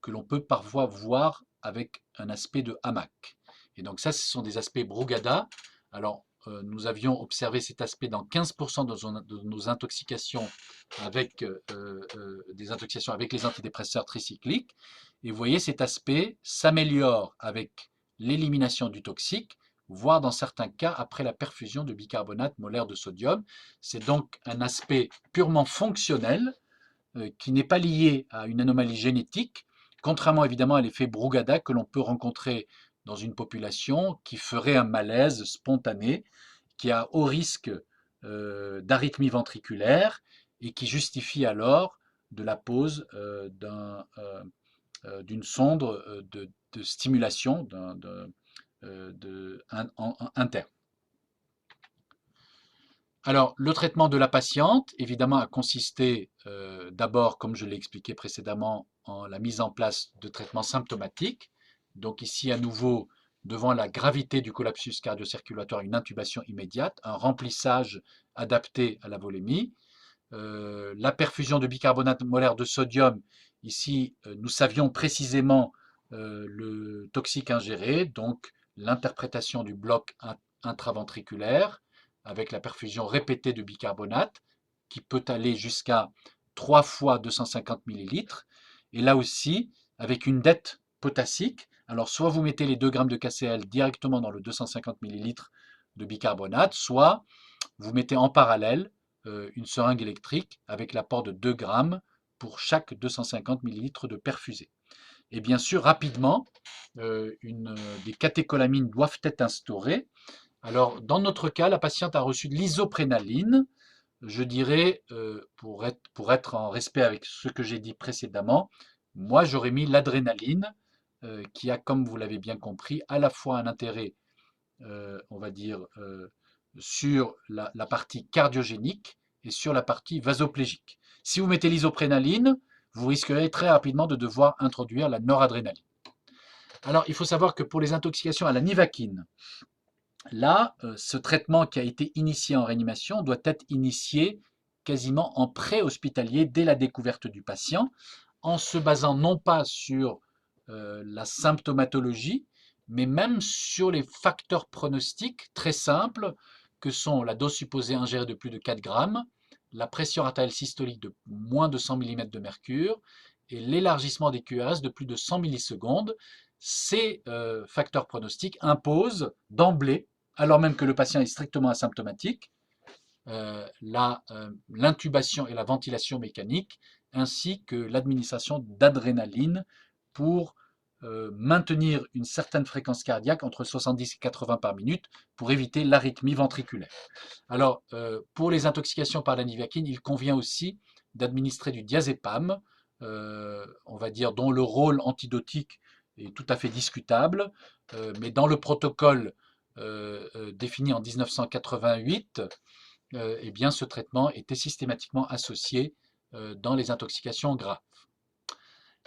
que l'on peut parfois voir avec un aspect de hamac. Et donc ça, ce sont des aspects Brugada. Alors, nous avions observé cet aspect dans 15% de nos intoxications avec des intoxications avec les antidépresseurs tricycliques. Et vous voyez, cet aspect s'améliore avec l'élimination du toxique, voire dans certains cas après la perfusion de bicarbonate molaire de sodium. C'est donc un aspect purement fonctionnel qui n'est pas lié à une anomalie génétique, contrairement évidemment à l'effet Brugada que l'on peut rencontrer dans une population qui ferait un malaise spontané, qui a haut risque d'arythmie ventriculaire et qui justifie alors de la pose d'une sonde de stimulation interne. Alors, le traitement de la patiente, évidemment, a consisté d'abord, comme je l'ai expliqué précédemment, en la mise en place de traitements symptomatiques. Donc ici, à nouveau, devant la gravité du collapsus cardio-circulatoire, une intubation immédiate, un remplissage adapté à la volémie. La perfusion de bicarbonate molaire de sodium, ici, nous savions précisément le toxique ingéré, donc l'interprétation du bloc intraventriculaire avec la perfusion répétée de bicarbonate qui peut aller jusqu'à 3 fois 250 millilitres. Et là aussi, avec une dette potassique, alors soit vous mettez les 2 grammes de KCl directement dans le 250 millilitres de bicarbonate, soit vous mettez en parallèle une seringue électrique avec l'apport de 2 grammes pour chaque 250 millilitres de perfusé. Et bien sûr, rapidement, des catécholamines doivent être instaurées. Alors, dans notre cas, la patiente a reçu de l'isoprénaline. Je dirais, pour être en respect avec ce que j'ai dit précédemment, moi j'aurais mis l'adrénaline, qui a, comme vous l'avez bien compris, à la fois un intérêt, on va dire, sur la partie cardiogénique et sur la partie vasoplégique. Si vous mettez l'isoprénaline, vous risquerez très rapidement de devoir introduire la noradrénaline. Alors, il faut savoir que pour les intoxications à la nivaquine, là, ce traitement qui a été initié en réanimation doit être initié quasiment en pré-hospitalier dès la découverte du patient, en se basant non pas sur la symptomatologie, mais même sur les facteurs pronostiques très simples que sont la dose supposée ingérée de plus de 4 grammes, la pression artérielle systolique de moins de 100 mm de mercure et l'élargissement des QRS de plus de 100 millisecondes. Ces facteurs pronostiques imposent d'emblée, alors même que le patient est strictement asymptomatique, l'intubation et la ventilation mécanique, ainsi que l'administration d'adrénaline pour maintenir une certaine fréquence cardiaque entre 70 et 80 par minute pour éviter l'arythmie ventriculaire. Alors, pour les intoxications par la nivaquine, il convient aussi d'administrer du diazépam, on va dire, dont le rôle antidotique est tout à fait discutable, mais dans le protocole défini en 1988, eh bien, ce traitement était systématiquement associé dans les intoxications graves.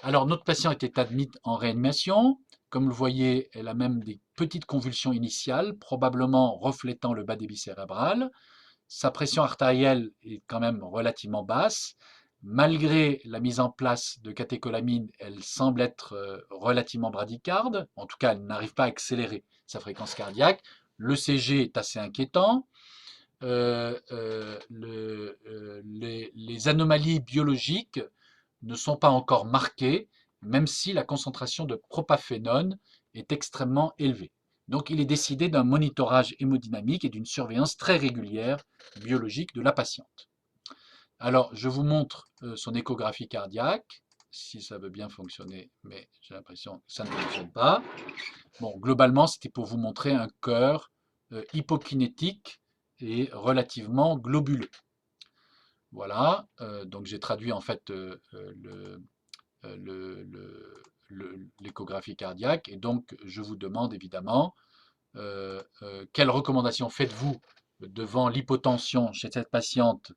Alors, notre patient était admise en réanimation. Comme vous le voyez, elle a même des petites convulsions initiales, probablement reflétant le bas débit cérébral. Sa pression artérielle est quand même relativement basse. Malgré la mise en place de catécholamine, elle semble être relativement bradycarde. En tout cas, elle n'arrive pas à accélérer sa fréquence cardiaque. Le CG est assez inquiétant. Les anomalies biologiques ne sont pas encore marquées, même si la concentration de propafénone est extrêmement élevée. Donc il est décidé d'un monitorage hémodynamique et d'une surveillance très régulière biologique de la patiente. Alors je vous montre son échographie cardiaque, si ça veut bien fonctionner, mais j'ai l'impression que ça ne fonctionne pas. Bon, globalement, c'était pour vous montrer un cœur hypokinétique et relativement globuleux. Voilà, donc j'ai traduit en fait l'échographie cardiaque et donc je vous demande évidemment quelles recommandations faites-vous devant l'hypotension chez cette patiente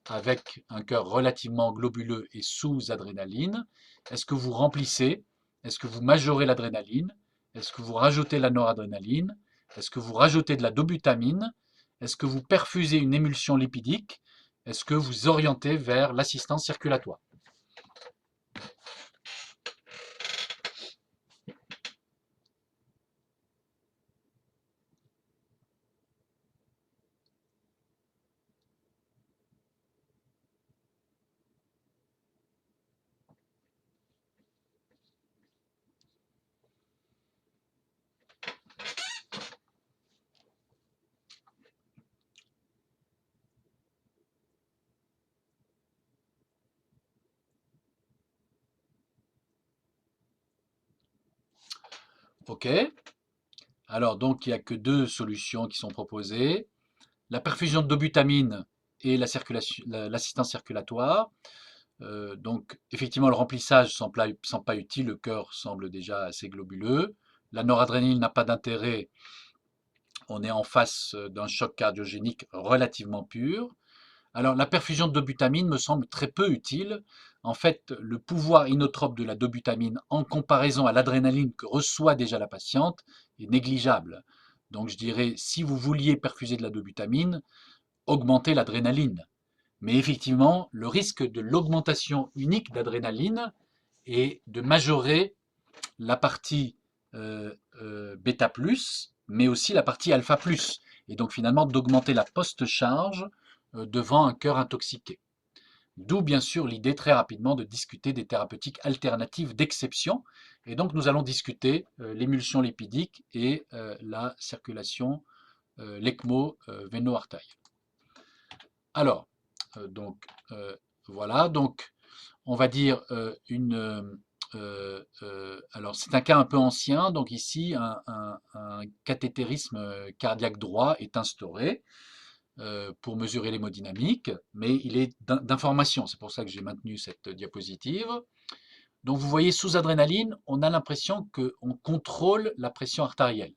avec un cœur relativement globuleux et sous adrénaline? Est-ce que vous remplissez? Est-ce que vous majorez l'adrénaline? Est-ce que vous rajoutez la noradrénaline? Est-ce que vous rajoutez de la dobutamine? Est-ce que vous perfusez une émulsion lipidique? Est-ce que vous orientez vers l'assistance circulatoire? OK. Alors, donc, il n'y a que deux solutions qui sont proposées. La perfusion de dobutamine et l'assistance circulatoire. Donc, effectivement, le remplissage semble pas utile. Le cœur semble déjà assez globuleux. La noradrénaline n'a pas d'intérêt. On est en face d'un choc cardiogénique relativement pur. Alors, la perfusion de dobutamine me semble très peu utile. En fait, le pouvoir inotrope de la dobutamine en comparaison à l'adrénaline que reçoit déjà la patiente est négligeable. Donc, je dirais, si vous vouliez perfuser de la dobutamine, augmentez l'adrénaline. Mais effectivement, le risque de l'augmentation unique d'adrénaline est de majorer la partie bêta+, mais aussi la partie alpha+, et donc finalement d'augmenter la post-charge devant un cœur intoxiqué. D'où bien sûr l'idée très rapidement de discuter des thérapeutiques alternatives d'exception. Et donc nous allons discuter l'émulsion lipidique et la circulation, l'ECMO véno-artérielle. Alors, donc voilà, donc on va dire alors c'est un cas un peu ancien, donc ici un cathétérisme cardiaque droit est instauré pour mesurer l'hémodynamique, mais il est d'information, c'est pour ça que j'ai maintenu cette diapositive. Donc vous voyez, sous adrénaline, on a l'impression qu'on contrôle la pression artérielle,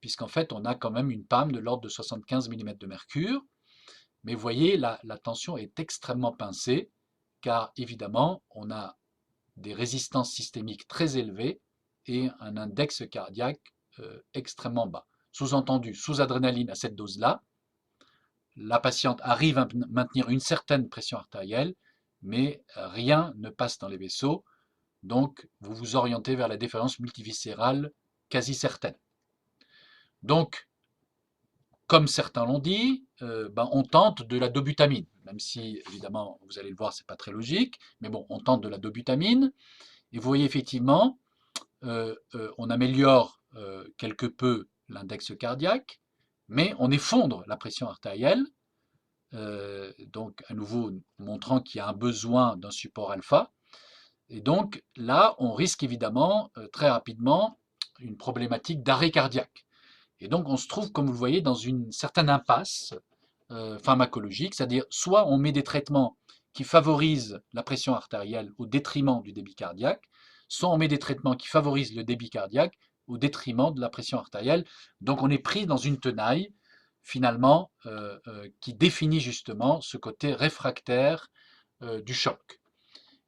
puisqu'en fait on a quand même une PAM de l'ordre de 75 mm de mercure, mais vous voyez, la tension est extrêmement pincée, car évidemment on a des résistances systémiques très élevées et un index cardiaque extrêmement bas. Sous-entendu, sous adrénaline à cette dose-là, la patiente arrive à maintenir une certaine pression artérielle, mais rien ne passe dans les vaisseaux, donc vous vous orientez vers la défaillance multiviscérale quasi certaine. Donc, comme certains l'ont dit, on tente de la dobutamine, même si évidemment, vous allez le voir, c'est pas très logique, mais bon, on tente de la dobutamine, et vous voyez effectivement, on améliore quelque peu l'index cardiaque, mais on effondre la pression artérielle, donc à nouveau montrant qu'il y a un besoin d'un support alpha. Et donc là, on risque évidemment très rapidement une problématique d'arrêt cardiaque. Et donc on se trouve, comme vous le voyez, dans une certaine impasse pharmacologique, c'est-à-dire soit on met des traitements qui favorisent la pression artérielle au détriment du débit cardiaque, soit on met des traitements qui favorisent le débit cardiaque au détriment de la pression artérielle. Donc on est pris dans une tenaille finalement qui définit justement ce côté réfractaire du choc.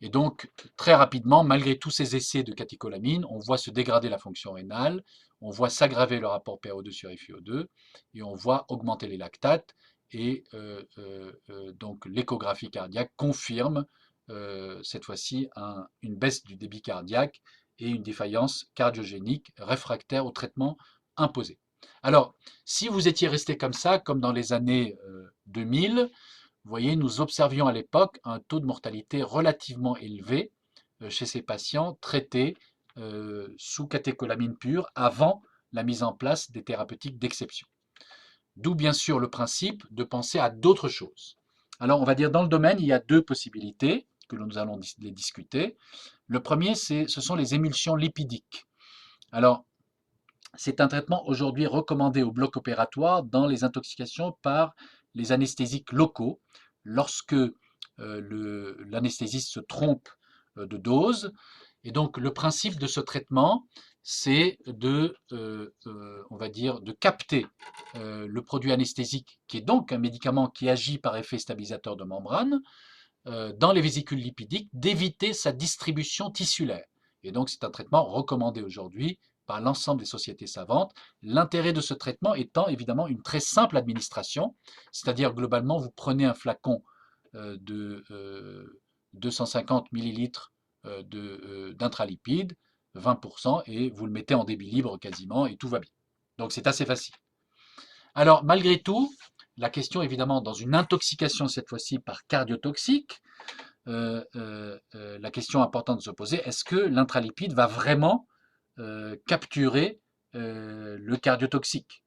Et donc, très rapidement, malgré tous ces essais de catécholamine, on voit se dégrader la fonction rénale, on voit s'aggraver le rapport PaO2 sur FiO2, et on voit augmenter les lactates. Et donc, l'échographie cardiaque confirme cette fois-ci une baisse du débit cardiaque et une défaillance cardiogénique réfractaire au traitement imposé. Alors, si vous étiez resté comme ça, comme dans les années 2000, vous voyez, nous observions à l'époque un taux de mortalité relativement élevé chez ces patients traités sous catécholamine pure avant la mise en place des thérapeutiques d'exception. D'où bien sûr le principe de penser à d'autres choses. Alors on va dire dans le domaine, il y a deux possibilités que nous allons les discuter. Le premier, ce sont les émulsions lipidiques. Alors, c'est un traitement aujourd'hui recommandé au bloc opératoire dans les intoxications par les anesthésiques locaux, lorsque l'anesthésiste se trompe de dose. Et donc le principe de ce traitement, c'est on va dire, de capter le produit anesthésique, qui est donc un médicament qui agit par effet stabilisateur de membrane, dans les vésicules lipidiques, d'éviter sa distribution tissulaire. Et donc c'est un traitement recommandé aujourd'hui par l'ensemble des sociétés savantes. L'intérêt de ce traitement étant évidemment une très simple administration, c'est-à-dire globalement vous prenez un flacon de 250 millilitres d'intralipide, 20%, et vous le mettez en débit libre quasiment, et tout va bien. Donc c'est assez facile. Alors malgré tout, la question évidemment dans une intoxication cette fois-ci par cardiotoxique, la question importante de se poser, est-ce que l'intralipide va vraiment capturer le cardiotoxique?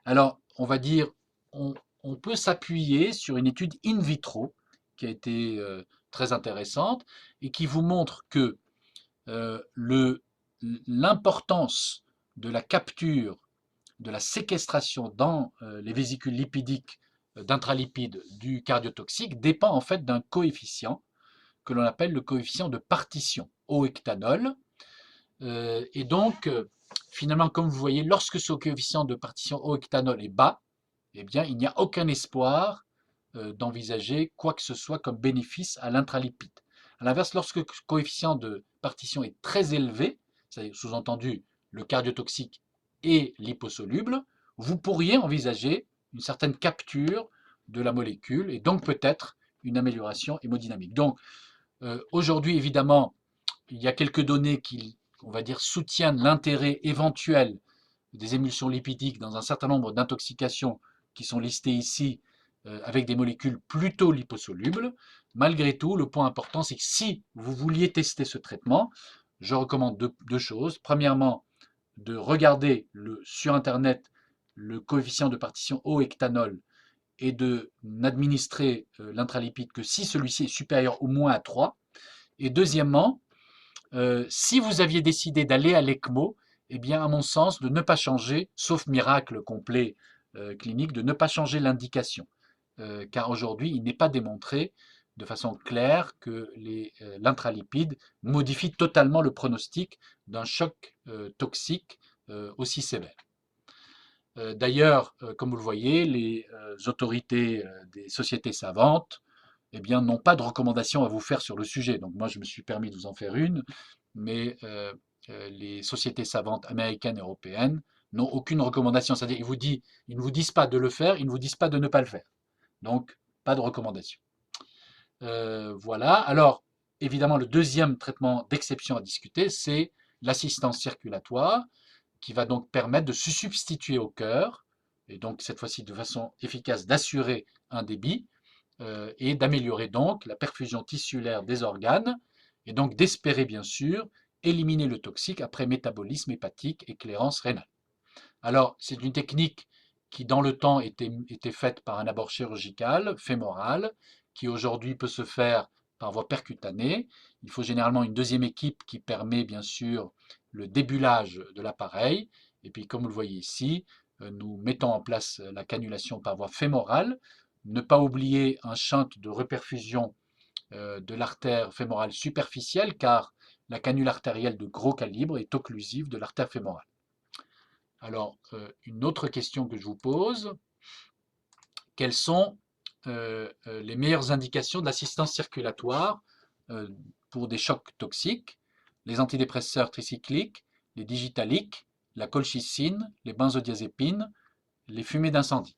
Alors, on va dire, on peut s'appuyer sur une étude in vitro qui a été très intéressante et qui vous montre que l'importance de la capture, de la séquestration dans les vésicules lipidiques d'intralipides du cardiotoxique dépend en fait d'un coefficient que l'on appelle le coefficient de partition au hectanol. Et donc, finalement, comme vous voyez, lorsque ce coefficient de partition au hectanol est bas, eh bien, il n'y a aucun espoir d'envisager quoi que ce soit comme bénéfice à l'intralipide. À l'inverse, lorsque le coefficient de partition est très élevé, c'est-à-dire sous-entendu le cardiotoxique et liposoluble, vous pourriez envisager une certaine capture de la molécule et donc peut-être une amélioration hémodynamique. Donc aujourd'hui, évidemment, il y a quelques données qui, on va dire, soutiennent l'intérêt éventuel des émulsions lipidiques dans un certain nombre d'intoxications qui sont listées ici avec des molécules plutôt liposolubles. Malgré tout, le point important, c'est que si vous vouliez tester ce traitement, je recommande deux choses. Premièrement, de regarder sur Internet le coefficient de partition au hectanol et de n'administrer l'intralipide que si celui-ci est supérieur au moins à 3. Et deuxièmement, si vous aviez décidé d'aller à l'ECMO, eh bien, à mon sens, de ne pas changer, sauf miracle complet clinique, de ne pas changer l'indication. Car aujourd'hui, il n'est pas démontré de façon claire que l'intralipide modifie totalement le pronostic d'un choc toxique aussi sévère. D'ailleurs, comme vous le voyez, les autorités des sociétés savantes eh bien, n'ont pas de recommandation à vous faire sur le sujet. Donc moi, je me suis permis de vous en faire une, mais les sociétés savantes américaines et européennes n'ont aucune recommandation. C'est-à-dire, ils ne vous disent pas de le faire, ils ne vous disent pas de ne pas le faire. Donc, pas de recommandation. Voilà. Alors, évidemment, le deuxième traitement d'exception à discuter, c'est l'assistance circulatoire, qui va donc permettre de se substituer au cœur, et donc cette fois-ci de façon efficace d'assurer un débit, et d'améliorer donc la perfusion tissulaire des organes, et donc d'espérer bien sûr éliminer le toxique après métabolisme hépatique et clairance rénale. Alors c'est une technique qui dans le temps était faite par un abord chirurgical, fémoral, qui aujourd'hui peut se faire par voie percutanée. Il faut généralement une deuxième équipe qui permet bien sûr le débulage de l'appareil. Et puis comme vous le voyez ici, nous mettons en place la cannulation par voie fémorale. Ne pas oublier un shunt de reperfusion de l'artère fémorale superficielle car la canule artérielle de gros calibre est occlusive de l'artère fémorale. Alors, une autre question que je vous pose, quelles sont les meilleures indications de l'assistance circulatoire pour des chocs toxiques? Les antidépresseurs tricycliques, les digitaliques, la colchicine, les benzodiazépines, les fumées d'incendie.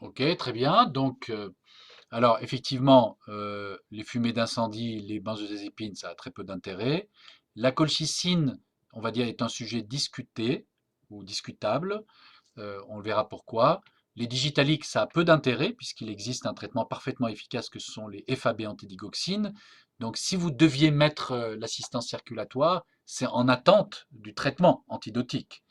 Ok, très bien. Donc, alors effectivement, les fumées d'incendie, les benzodiazépines, ça a très peu d'intérêt. La colchicine, on va dire, est un sujet discuté ou discutable. On le verra pourquoi. Les digitaliques, ça a peu d'intérêt puisqu'il existe un traitement parfaitement efficace que ce sont les FAB antidigoxines. Donc, si vous deviez mettre l'assistance circulatoire, c'est en attente du traitement antidotique.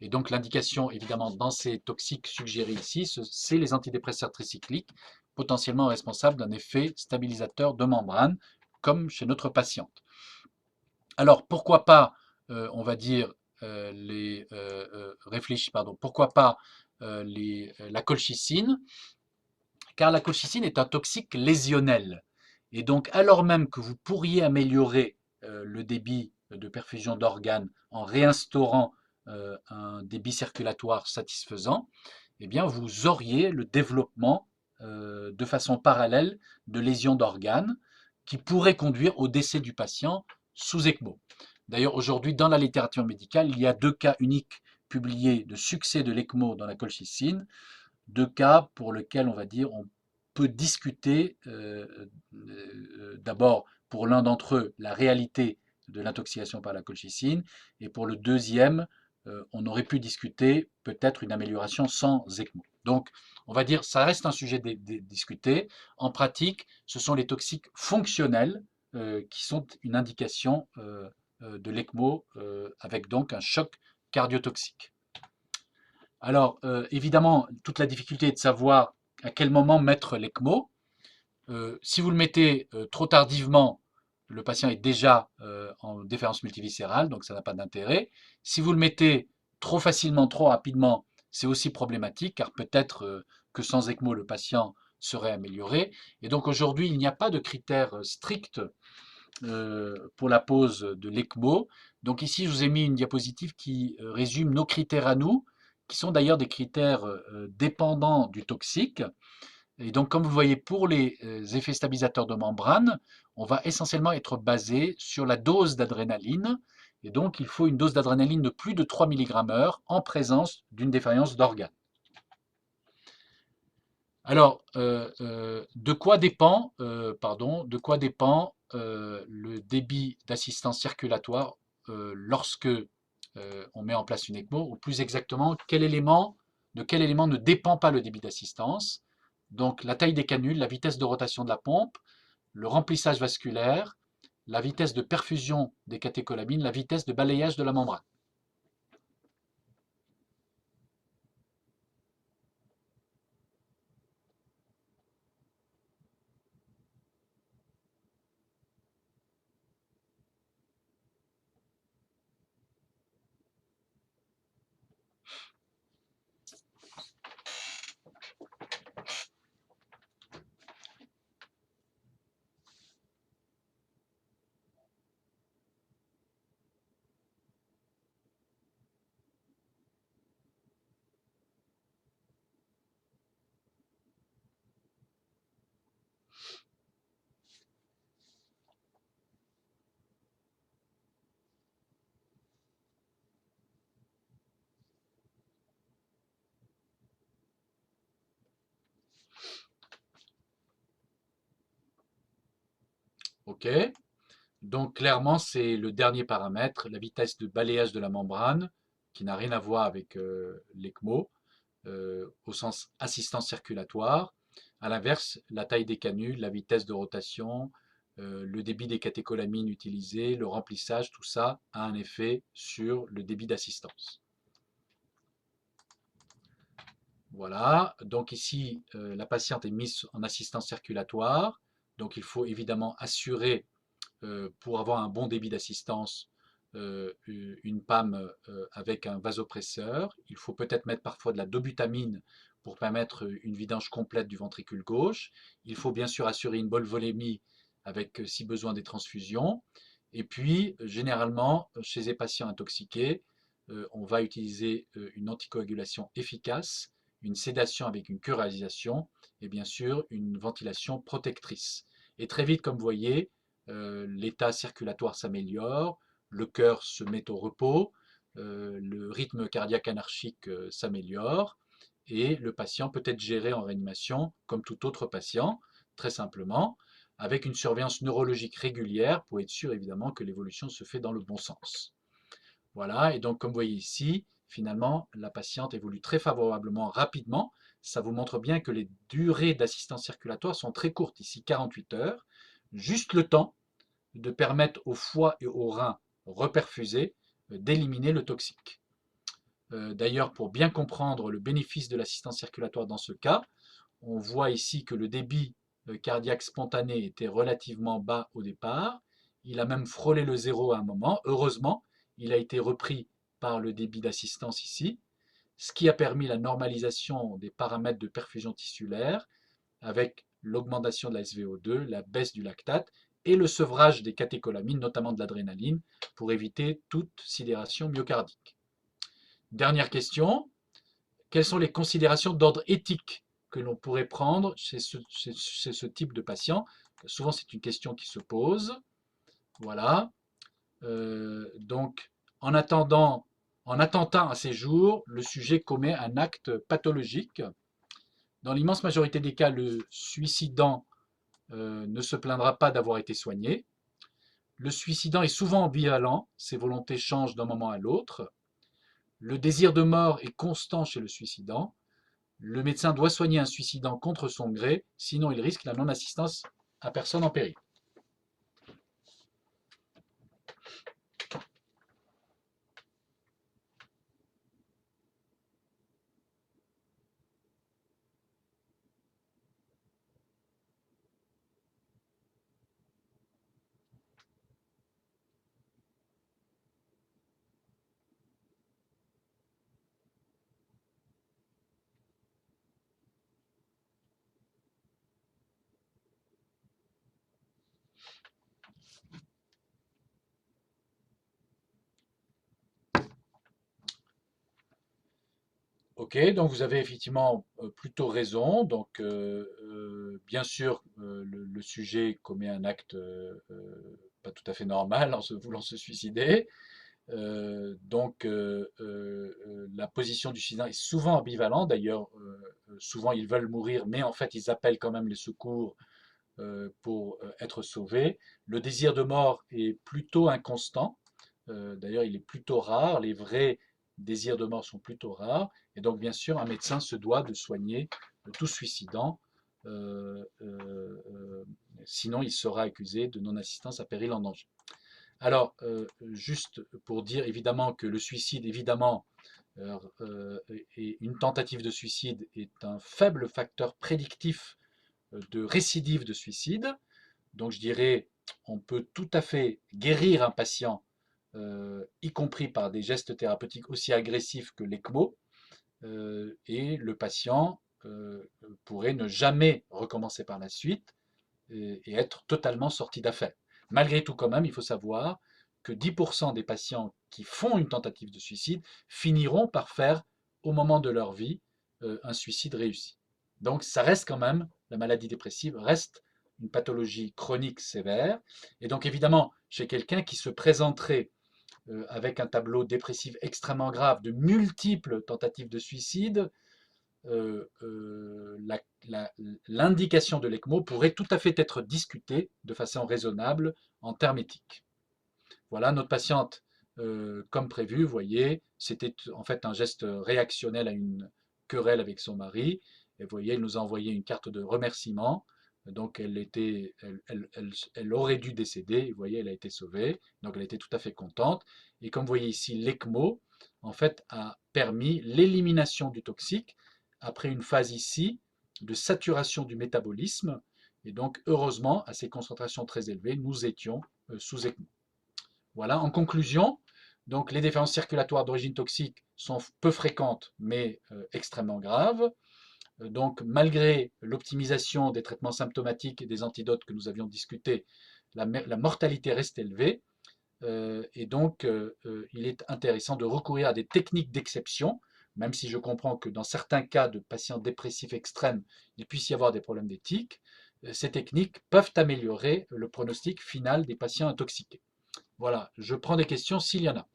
Et donc, l'indication, évidemment, dans ces toxiques suggérés ici, c'est les antidépresseurs tricycliques, potentiellement responsables d'un effet stabilisateur de membrane, comme chez notre patiente. Alors, pourquoi pas, on va dire, réfléchir, pardon, pourquoi pas la colchicine? Car la colchicine est un toxique lésionnel. Et donc, alors même que vous pourriez améliorer le débit de perfusion d'organes en réinstaurant un débit circulatoire satisfaisant, eh bien, vous auriez le développement de façon parallèle de lésions d'organes qui pourraient conduire au décès du patient sous ECMO. D'ailleurs, aujourd'hui, dans la littérature médicale, il y a 2 cas uniques publiés de succès de l'ECMO dans la colchicine, 2 cas pour lesquels on va dire on peut discuter d'abord pour l'un d'entre eux la réalité de l'intoxication par la colchicine et pour le deuxième on aurait pu discuter peut-être une amélioration sans ECMO. Donc on va dire ça reste un sujet discuté. En pratique, ce sont les toxiques fonctionnels qui sont une indication de l'ECMO avec donc un choc cardiotoxique. Alors, évidemment, toute la difficulté est de savoir à quel moment mettre l'ECMO. Si vous le mettez trop tardivement, le patient est déjà en déférence multiviscérale, donc ça n'a pas d'intérêt. Si vous le mettez trop facilement, trop rapidement, c'est aussi problématique, car peut-être que sans ECMO, le patient serait amélioré. Et donc aujourd'hui, il n'y a pas de critères stricts pour la pose de l'ECMO. Donc ici, je vous ai mis une diapositive qui résume nos critères à nous, qui sont d'ailleurs des critères dépendants du toxique. Et donc, comme vous voyez, pour les effets stabilisateurs de membrane, on va essentiellement être basé sur la dose d'adrénaline. Et donc, il faut une dose d'adrénaline de plus de 3 mg/h en présence d'une défaillance d'organes. Alors, de quoi dépend le débit d'assistance circulatoire lorsque on met en place une ECMO, ou plus exactement, de quel élément ne dépend pas le débit d'assistance? Donc, la taille des canules, la vitesse de rotation de la pompe, le remplissage vasculaire, la vitesse de perfusion des catécholamines, la vitesse de balayage de la membrane. OK. Donc clairement, c'est le dernier paramètre, la vitesse de balayage de la membrane, qui n'a rien à voir avec l'ECMO, au sens assistance circulatoire. À l'inverse, la taille des canules, la vitesse de rotation, le débit des catécholamines utilisées, le remplissage, tout ça a un effet sur le débit d'assistance. Voilà, donc ici, la patiente est mise en assistance circulatoire, donc il faut évidemment assurer pour avoir un bon débit d'assistance, une PAM avec un vasopresseur. Il faut peut-être mettre parfois de la dobutamine pour permettre une vidange complète du ventricule gauche. Il faut bien sûr assurer une bonne volémie avec, si besoin, des transfusions. Et puis, généralement, chez les patients intoxiqués, on va utiliser une anticoagulation efficace, une sédation avec une curalisation et bien sûr une ventilation protectrice. Et très vite, comme vous voyez, l'état circulatoire s'améliore, le cœur se met au repos, le rythme cardiaque anarchique s'améliore et le patient peut être géré en réanimation comme tout autre patient, très simplement, avec une surveillance neurologique régulière pour être sûr évidemment que l'évolution se fait dans le bon sens. Voilà, et donc comme vous voyez ici, finalement, la patiente évolue très favorablement, rapidement. Ça vous montre bien que les durées d'assistance circulatoire sont très courtes, ici 48 heures, juste le temps de permettre au foie et aux reins reperfusés d'éliminer le toxique. D'ailleurs, pour bien comprendre le bénéfice de l'assistance circulatoire dans ce cas, on voit ici que le débit cardiaque spontané était relativement bas au départ. Il a même frôlé le zéro à un moment. Heureusement, il a été repris par le débit d'assistance ici, ce qui a permis la normalisation des paramètres de perfusion tissulaire avec l'augmentation de la SVO2, la baisse du lactate et le sevrage des catécholamines, notamment de l'adrénaline, pour éviter toute sidération myocardique. Dernière question, quelles sont les considérations d'ordre éthique que l'on pourrait prendre chez ce type de patient? Souvent, c'est une question qui se pose. Voilà. Donc, en attendant, en attentant à ces jours, le sujet commet un acte pathologique. Dans l'immense majorité des cas, le suicidant ne se plaindra pas d'avoir été soigné. Le suicidant est souvent ambivalent, ses volontés changent d'un moment à l'autre. Le désir de mort est constant chez le suicidant. Le médecin doit soigner un suicidant contre son gré, sinon il risque la non-assistance à personne en péril. Ok, donc vous avez effectivement plutôt raison. Donc, bien sûr, le sujet commet un acte pas tout à fait normal en se voulant se suicider. La position du suicidant est souvent ambivalente. D'ailleurs, souvent ils veulent mourir, mais en fait ils appellent quand même les secours pour être sauvés. Le désir de mort est plutôt inconstant. D'ailleurs, il est plutôt rare. Les vrais désirs de mort sont plutôt rares. Et donc, bien sûr, un médecin se doit de soigner tout suicidant. euh, euh, euh, Sinon, il sera accusé de non-assistance à péril en danger. Alors, juste pour dire évidemment que le suicide, évidemment, et une tentative de suicide est un faible facteur prédictif de récidive de suicide. Donc je dirais, on peut tout à fait guérir un patient, y compris par des gestes thérapeutiques aussi agressifs que l'ECMO, et le patient pourrait ne jamais recommencer par la suite et être totalement sorti d'affaire. Malgré tout, quand même, il faut savoir que 10% des patients qui font une tentative de suicide finiront par faire, au moment de leur vie, un suicide réussi. Donc ça reste quand même, la maladie dépressive reste une pathologie chronique sévère. Et donc évidemment, chez quelqu'un qui se présenterait avec un tableau dépressif extrêmement grave, de multiples tentatives de suicide, l'indication de l'ECMO pourrait tout à fait être discutée de façon raisonnable en termes éthiques. Voilà, notre patiente, comme prévu, vous voyez, c'était en fait un geste réactionnel à une querelle avec son mari. Et vous voyez, elle nous a envoyé une carte de remerciement. Donc, elle aurait dû décéder. Vous voyez, elle a été sauvée. Donc, elle était tout à fait contente. Et comme vous voyez ici, l'ECMO, en fait, a permis l'élimination du toxique après une phase ici de saturation du métabolisme. Et donc, heureusement, à ces concentrations très élevées, nous étions sous ECMO. Voilà, en conclusion, donc les défaillances circulatoires d'origine toxique sont peu fréquentes mais extrêmement graves. Donc malgré l'optimisation des traitements symptomatiques et des antidotes que nous avions discutés, la mortalité reste élevée. Et donc il est intéressant de recourir à des techniques d'exception, même si je comprends que dans certains cas de patients dépressifs extrêmes, il puisse y avoir des problèmes d'éthique. Ces techniques peuvent améliorer le pronostic final des patients intoxiqués. Voilà, je prends des questions s'il y en a.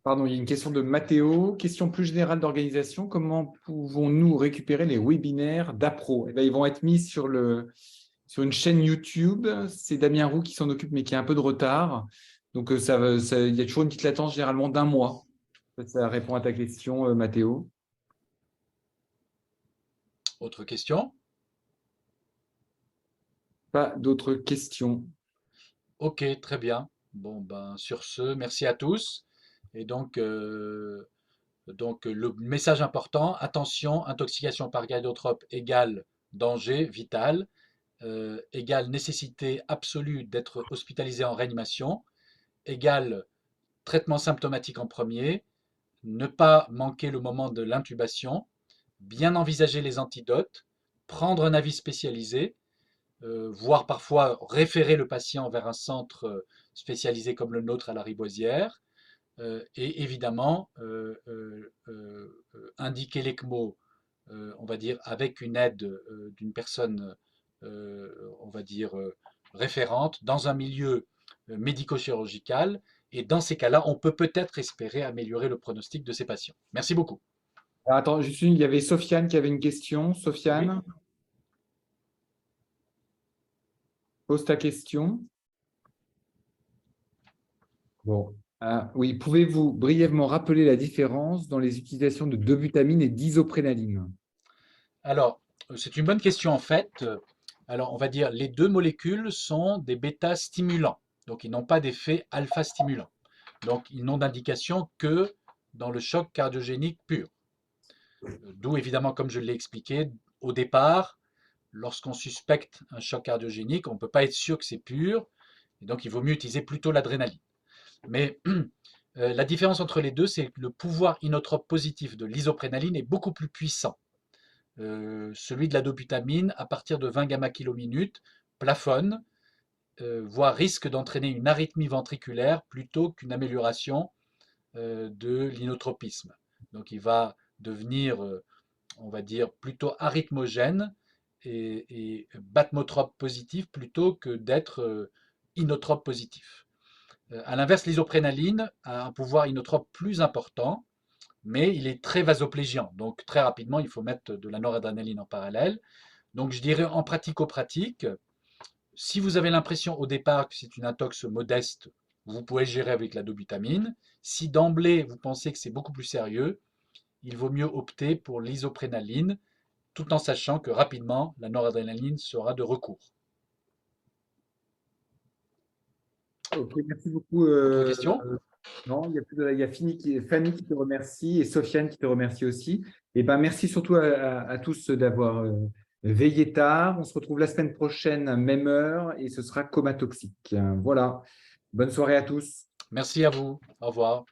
Pardon, il y a une question de Mathéo. Question plus générale d'organisation. Comment pouvons-nous récupérer les webinaires d'Appro? Eh bien, ils vont être mis sur une chaîne YouTube. C'est Damien Roux qui s'en occupe, mais qui a un peu de retard. Donc, il y a toujours une petite latence généralement d'un mois. Ça répond à ta question, Mathéo. Autre question? Pas d'autres questions. Ok, très bien. Bon, ben, sur ce, merci à tous. Et donc le message important, attention, intoxication par gaïdotrope égale danger vital, égale nécessité absolue d'être hospitalisé en réanimation, égale traitement symptomatique en premier, ne pas manquer le moment de l'intubation, bien envisager les antidotes, prendre un avis spécialisé, voire parfois référer le patient vers un centre spécialisé comme le nôtre à la Riboisière, et évidemment, indiquer l'ECMO, on va dire, avec une aide d'une personne, on va dire, référente dans un milieu médico-chirurgical. Et dans ces cas-là, on peut peut-être espérer améliorer le pronostic de ces patients. Merci beaucoup. Alors, attends, juste il y avait Sofiane qui avait une question. Oui. Sofiane, pose ta question. Bon. Ah, oui, pouvez-vous brièvement rappeler la différence dans les utilisations de dobutamine et d'isoprénaline? Alors, c'est une bonne question en fait. Alors, on va dire les deux molécules sont des bêta-stimulants, donc ils n'ont pas d'effet alpha-stimulant. Donc, ils n'ont d'indication que dans le choc cardiogénique pur. D'où évidemment, comme je l'ai expliqué au départ, lorsqu'on suspecte un choc cardiogénique, on ne peut pas être sûr que c'est pur, et donc il vaut mieux utiliser plutôt l'adrénaline. Mais la différence entre les deux, c'est que le pouvoir inotrope positif de l'isoprénaline est beaucoup plus puissant. Celui de la dobutamine, à partir de 20 gamma km/min, plafonne, voire risque d'entraîner une arythmie ventriculaire plutôt qu'une amélioration de l'inotropisme. Donc il va devenir, on va dire, plutôt arythmogène et batmotrope positif plutôt que d'être inotrope positif. À l'inverse, l'isoprénaline a un pouvoir inotrope plus important, mais il est très vasoplégiant. Donc très rapidement, il faut mettre de la noradrénaline en parallèle. Donc je dirais en pratico-pratique, si vous avez l'impression au départ que c'est une intox modeste, vous pouvez gérer avec la dobutamine. Si d'emblée vous pensez que c'est beaucoup plus sérieux, il vaut mieux opter pour l'isoprénaline, tout en sachant que rapidement la noradrénaline sera de recours. Ok, merci beaucoup. Autre question? Non, il y a, il y a Fanny qui te remercie et Sofiane qui te remercie aussi. Et ben, merci surtout à tous d'avoir veillé tard. On se retrouve la semaine prochaine, même heure, et ce sera Coma Toxique. Voilà. Bonne soirée à tous. Merci à vous. Au revoir.